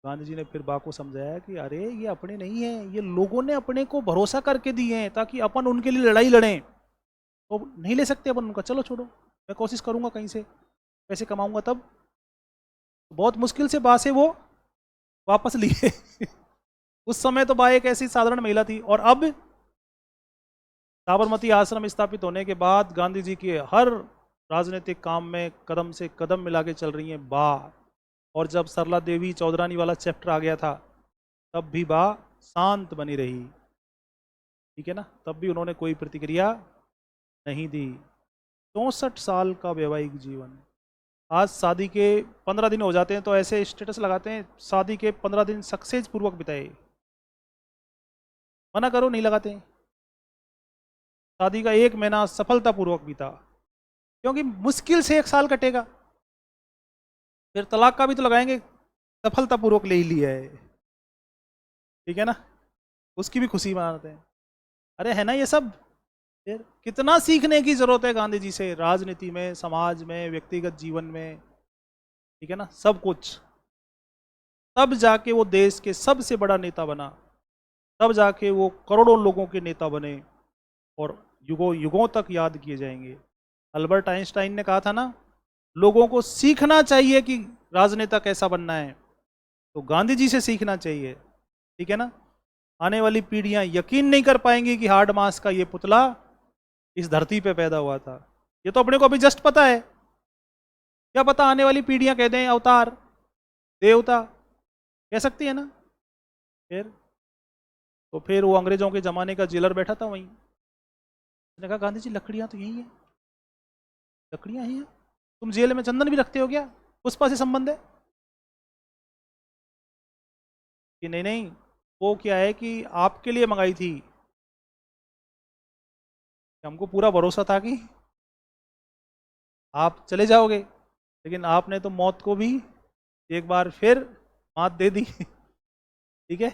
गांधी जी ने फिर बा को समझाया कि अरे ये अपने नहीं है, ये लोगों ने अपने को भरोसा करके दिए हैं ताकि अपन उनके लिए लड़ाई लड़ें, तो नहीं ले सकते अपन उनका, चलो छोड़ो, मैं कोशिश करूंगा कहीं से पैसे कमाऊंगा तब। बहुत मुश्किल से बा से वो वापस लिए उस समय तो बा एक ऐसी साधारण महिला थी, और अब साबरमती आश्रम स्थापित होने के बाद गांधी जी के हर राजनीतिक काम में कदम से कदम मिला के चल रही हैं बा। और जब सरला देवी चौधरानी वाला चैप्टर आ गया था, तब भी बा शांत बनी रही, ठीक है ना, तब भी उन्होंने कोई प्रतिक्रिया नहीं दी। 64 साल का वैवाहिक जीवन। आज शादी के 15 दिन हो जाते हैं तो ऐसे स्टेटस लगाते हैं, शादी के 15 दिन सक्सेस पूर्वक बिताए। मना करो, नहीं लगाते हैं। शादी का 1 महीना सफलतापूर्वक बीता, क्योंकि मुश्किल से 1 साल कटेगा, फिर तलाक का भी तो लगाएंगे, सफलतापूर्वक ले ही लिया है, ठीक है ना, उसकी भी खुशी मनाते हैं। अरे है ना ये सब। फिर कितना सीखने की जरूरत है गांधी जी से, राजनीति में, समाज में, व्यक्तिगत जीवन में, ठीक है ना, सब कुछ। तब जाके वो देश के सबसे बड़ा नेता बना, तब जाके वो करोड़ों लोगों के नेता बने, और युगों युगों तक याद किए जाएंगे। अल्बर्ट आइंस्टाइन ने कहा था ना, लोगों को सीखना चाहिए कि राजनेता कैसा बनना है, तो गांधी जी से सीखना चाहिए, ठीक है ना। आने वाली पीढ़ियां यकीन नहीं कर पाएंगी कि हार्ड मास का ये पुतला इस धरती पे पैदा हुआ था। ये तो अपने को अभी जस्ट पता है, क्या पता आने वाली पीढ़ियां कह दें अवतार, देवता, कह सकती है ना। फिर तो फिर वो अंग्रेजों के जमाने का जेलर बैठा था वहीं, उसने कहा गांधी जी लकड़ियां तो यही है, लकड़ियां ही हैं, तुम जेल में चंदन भी रखते हो क्या, पुष्पा से संबंध है? कि नहीं नहीं, वो क्या है कि आपके लिए मंगाई थी, कि हमको पूरा भरोसा था कि आप चले जाओगे, लेकिन आपने तो मौत को भी एक बार फिर मात दे दी ठीक है।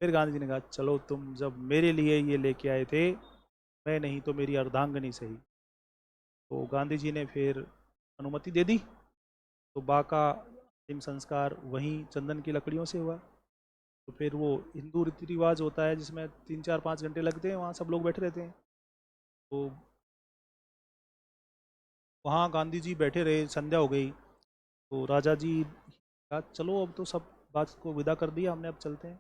फिर गांधी जी ने कहा चलो तुम जब मेरे लिए ये लेके आए थे, मैं नहीं तो मेरी अर्धांगनी सही। तो गांधी जी ने फिर अनुमति दे दी, तो बा का अंतिम संस्कार वहीं चंदन की लकड़ियों से हुआ। तो फिर वो हिंदू रीति रिवाज होता है जिसमें 3 4 5 घंटे लगते हैं, वहाँ सब लोग बैठे रहते हैं। तो वहाँ गांधी जी बैठे रहे, संध्या हो गई, तो राजा जी कहा चलो अब तो सब बात को विदा कर दिया हमने, अब चलते हैं।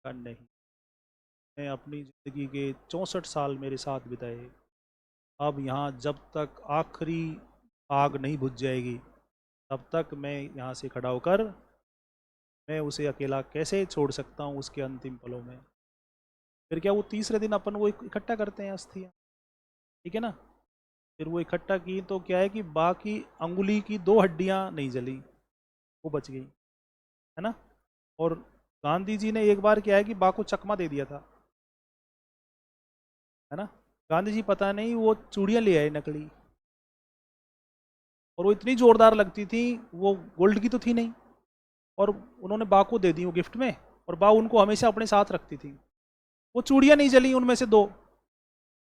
कहा नहीं, मैं अपनी ज़िंदगी के 64 साल मेरे साथ बिताए, अब यहाँ जब तक आखिरी आग नहीं बुझ जाएगी तब तक मैं यहाँ से खड़ा होकर, मैं उसे अकेला कैसे छोड़ सकता हूँ उसके अंतिम पलों में। फिर क्या, वो तीसरे दिन अपन वो इकट्ठा करते हैं अस्थियाँ, ठीक है ना। फिर वो इकट्ठा की तो क्या है कि बाकी अंगुली की 2 हड्डियाँ नहीं जली, वो बच गई, है ना। और गांधी जी ने एक बार क्या है कि बा को चकमा दे दिया था, है ना, गांधी जी पता नहीं वो चूड़ियाँ ले आए नकली, और वो इतनी जोरदार लगती थी, वो गोल्ड की तो थी नहीं, और उन्होंने बा को दे दी वो गिफ्ट में, और बा उनको हमेशा अपने साथ रखती थी। वो चूड़ियाँ नहीं जली उनमें से दो,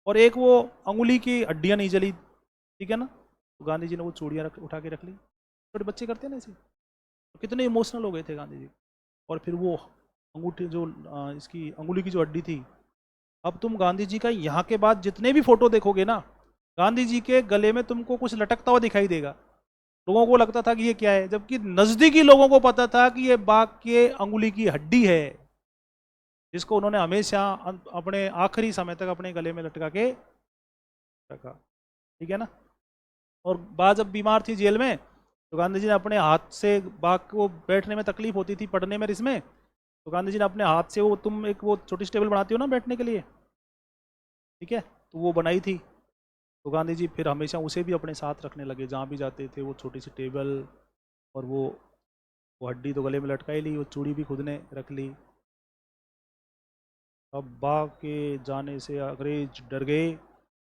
और एक वो अंगुली की हड्डियाँ नहीं जली, ठीक है ना। तो गांधी जी ने वो चूड़ियाँ उठा के रख ली। छोटे बच्चे करते हैं ना ऐसे। तो कितने इमोशनल हो गए थे गांधी जी। और फिर वो अंगूठी जो इसकी अंगुली की जो हड्डी थी, अब तुम गांधी जी का यहाँ के बाद जितने भी फोटो देखोगे ना, गांधी जी के गले में तुमको कुछ लटकता हुआ दिखाई देगा। लोगों को लगता था कि ये क्या है, जबकि नजदीकी लोगों को पता था कि ये बाघ के अंगुली की हड्डी है, जिसको उन्होंने हमेशा अपने आखिरी समय तक अपने गले में लटका के रखा, ठीक है ना। और बा जब बीमार थी जेल में, तो गांधी जी ने अपने हाथ से, बाघ को बैठने में तकलीफ होती थी, पढ़ने में, इसमें, तो गांधी जी ने अपने हाथ से, वो तुम एक वो छोटी सी टेबल बनाती हो ना बैठने के लिए, ठीक है, तो वो बनाई थी। तो गांधी जी फिर हमेशा उसे भी अपने साथ रखने लगे, जहाँ भी जाते थे वो छोटी सी टेबल, और वो हड्डी तो गले में लटकाई ली, वो चूड़ी भी खुद ने रख ली। अब बा के जाने से अंग्रेज डर गए।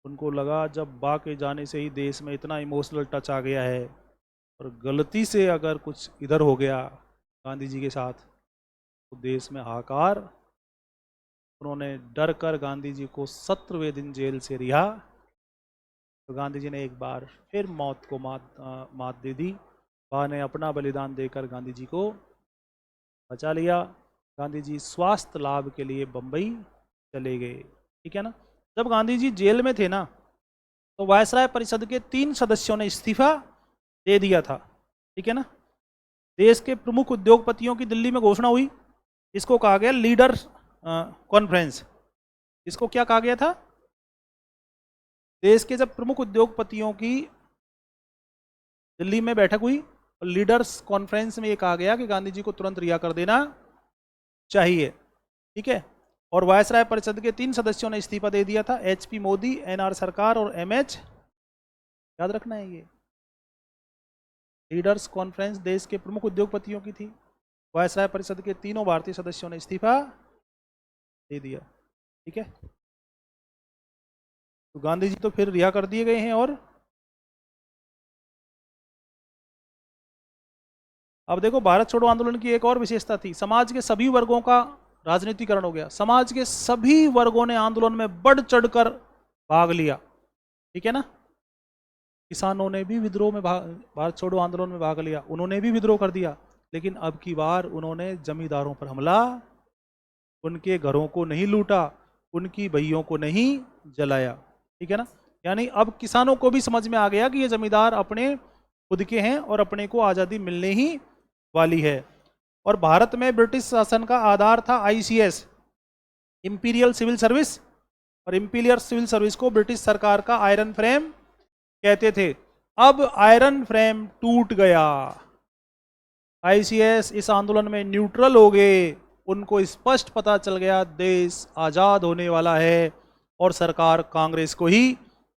उनको लगा जब बा के जाने से ही देश में इतना इमोशनल टच आ गया है, और गलती से अगर कुछ इधर हो गया गांधी जी के साथ, तो देश में हाहाकार। उन्होंने डर कर गांधी जी को 17वें दिन जेल से रिहा। तो गांधी जी ने एक बार फिर मौत को मात दे दी। बा ने अपना बलिदान देकर गांधी जी को बचा लिया। गांधी जी स्वास्थ्य लाभ के लिए बम्बई चले गए, ठीक है ना। जब गांधी जी जेल में थे ना, तो वायसराय परिषद के 3 सदस्यों ने इस्तीफा दे दिया था, ठीक है ना। देश के प्रमुख उद्योगपतियों की दिल्ली में घोषणा हुई। इसको कहा गया लीडर कॉन्फ्रेंस। इसको क्या कहा गया था? देश के जब प्रमुख उद्योगपतियों की दिल्ली में बैठक हुई, और लीडर्स कॉन्फ्रेंस में ये कहा गया कि गांधी जी को तुरंत रिहा कर देना चाहिए, ठीक है। और वायसराय परिषद के 3 सदस्यों ने इस्तीफा दे दिया था, HP मोदी, NR सरकार और MH, याद रखना है ये। लीडर्स कॉन्फ्रेंस देश के प्रमुख उद्योगपतियों की थी। वायसराय परिषद के तीनों भारतीय सदस्यों ने इस्तीफा दे दिया, ठीक है। तो गांधी जी तो फिर रिहा कर दिए गए हैं। और अब देखो, भारत छोड़ो आंदोलन की एक और विशेषता थी, समाज के सभी वर्गों का राजनीतिकरण हो गया। समाज के सभी वर्गों ने आंदोलन में बढ़ चढ़कर भाग लिया, ठीक है ना। किसानों ने भी विद्रोह में भारत छोड़ो आंदोलन में भाग लिया, उन्होंने भी विद्रोह कर दिया। लेकिन अब की बार उन्होंने जमींदारों पर हमला, उनके घरों को नहीं लूटा, उनकी भैयों को नहीं जलाया, ठीक है ना। यानी अब किसानों को भी समझ में आ गया कि ये जमींदार अपने खुद के हैं, और अपने को आज़ादी मिलने ही वाली है। और भारत में ब्रिटिश शासन का आधार था ICS, इंपीरियल सिविल सर्विस। और इंपीरियल सिविल सर्विस को ब्रिटिश सरकार का आयरन फ्रेम कहते थे। अब आयरन फ्रेम टूट गया, ICS इस आंदोलन में न्यूट्रल हो गए। उनको स्पष्ट पता चल गया देश आज़ाद होने वाला है, और सरकार कांग्रेस को ही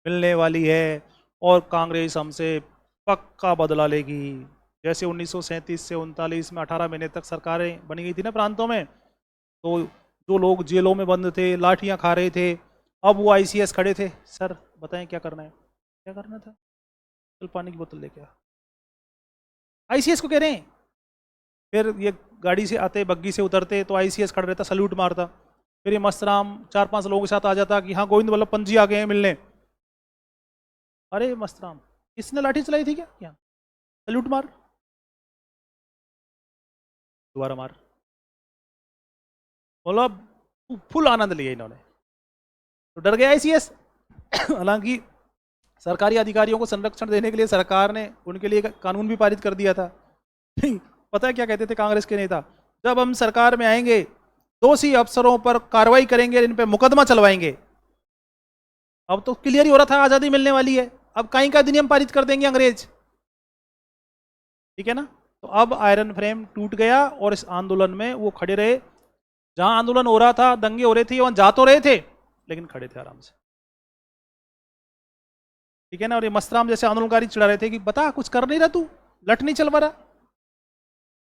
मिलने वाली है, और कांग्रेस हमसे पक्का बदला लेगी। जैसे 1937 से 39 में 18 महीने तक सरकारें बनी गई थी ना प्रांतों में, तो जो लोग जेलों में बंद थे, लाठियां खा रहे थे, अब वो ICS खड़े थे, सर बताएं क्या करना है, क्या करना था, चल पानी की बोतल लेके आ। ICS को कह रहे हैं। फिर ये गाड़ी से आते, बग्गी से उतरते, तो ICS खड़ा रहता, सल्यूट मारता। फिर ये मस्तराम 4-5 लोगों के साथ आ जाता कि हाँ गोविंद वल्लभ पंत जी आ गए हैं मिलने। अरे मस्तराम, किसने लाठी चलाई थी क्या? सल्यूट मार, दोबारा मार। बोलो, फुल आनंद लिया इन्होंने। तो डर गया ICS। हालांकि सरकारी अधिकारियों को संरक्षण देने के लिए सरकार ने उनके लिए कानून भी पारित कर दिया था। पता है क्या कहते थे कांग्रेस के नेता? जब हम सरकार में आएंगे, दोषी अफसरों पर कार्रवाई करेंगे, इन पे मुकदमा चलवाएंगे। अब तो क्लियर ही हो रहा था आजादी मिलने वाली है, अब काई का अधिनियम पारित कर देंगे अंग्रेज, ठीक है ना। तो अब आयरन फ्रेम टूट गया, और इस आंदोलन में वो खड़े रहे। जहां आंदोलन हो रहा था, दंगे हो रहे थे, वहां जा तो रहे थे, लेकिन खड़े थे आराम से, ठीक है ना। और ये मस्तराम जैसे आंदोलनकारी चिढ़ा रहे थे कि बता कुछ कर नहीं रहा तू, लट नहीं चल पा रहा,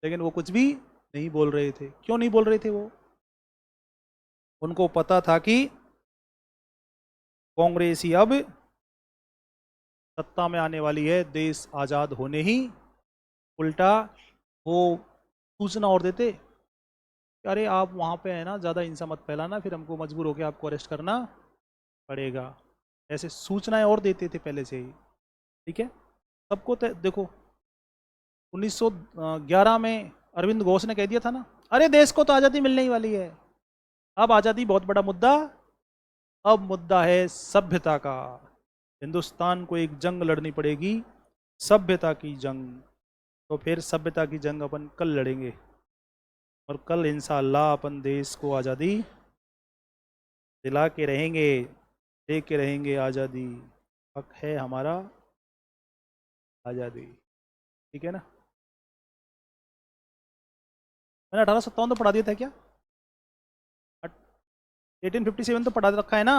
लेकिन वो कुछ भी नहीं बोल रहे थे। क्यों नहीं बोल रहे थे वो? उनको पता था कि कांग्रेस ही अब सत्ता में आने वाली है, देश आज़ाद होने ही। उल्टा वो सूचना और देते, अरे आप वहाँ पे है ना, ज़्यादा हिंसा मत फैलाना, फिर हमको मजबूर होकर आपको अरेस्ट करना पड़ेगा। ऐसे सूचनाएं और देते थे पहले से ही। ठीक है, सबको देखो 1911 में अरविंद घोष ने कह दिया था ना, अरे देश को तो आज़ादी मिलने ही वाली है। अब आज़ादी बहुत बड़ा मुद्दा, अब मुद्दा है सभ्यता का। हिंदुस्तान को एक जंग लड़नी पड़ेगी, सभ्यता की जंग। तो फिर सभ्यता की जंग अपन कल लड़ेंगे, और कल इंशाअल्लाह अपन देश को आज़ादी दिला के रहेंगे, दे के रहेंगे आज़ादी। हक है हमारा आज़ादी। ठीक है ना। मैंने 1857 तो पढ़ा दिया था क्या? 1857 तो पढ़ा रखा है ना।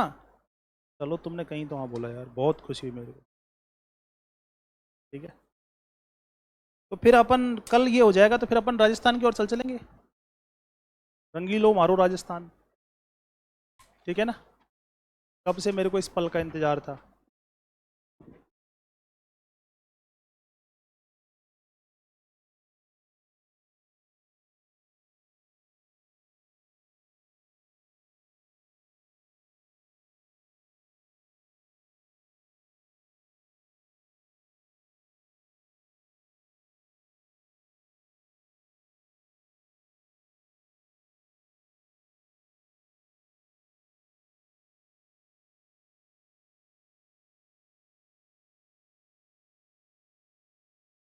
चलो तुमने कहीं तो हाँ बोला यार, बहुत खुशी हुई मेरे को। ठीक है, तो फिर अपन कल ये हो जाएगा तो फिर अपन राजस्थान की ओर चल चलेंगे। रंगीलो मारो राजस्थान। ठीक है ना। कब से मेरे को इस पल का इंतजार था।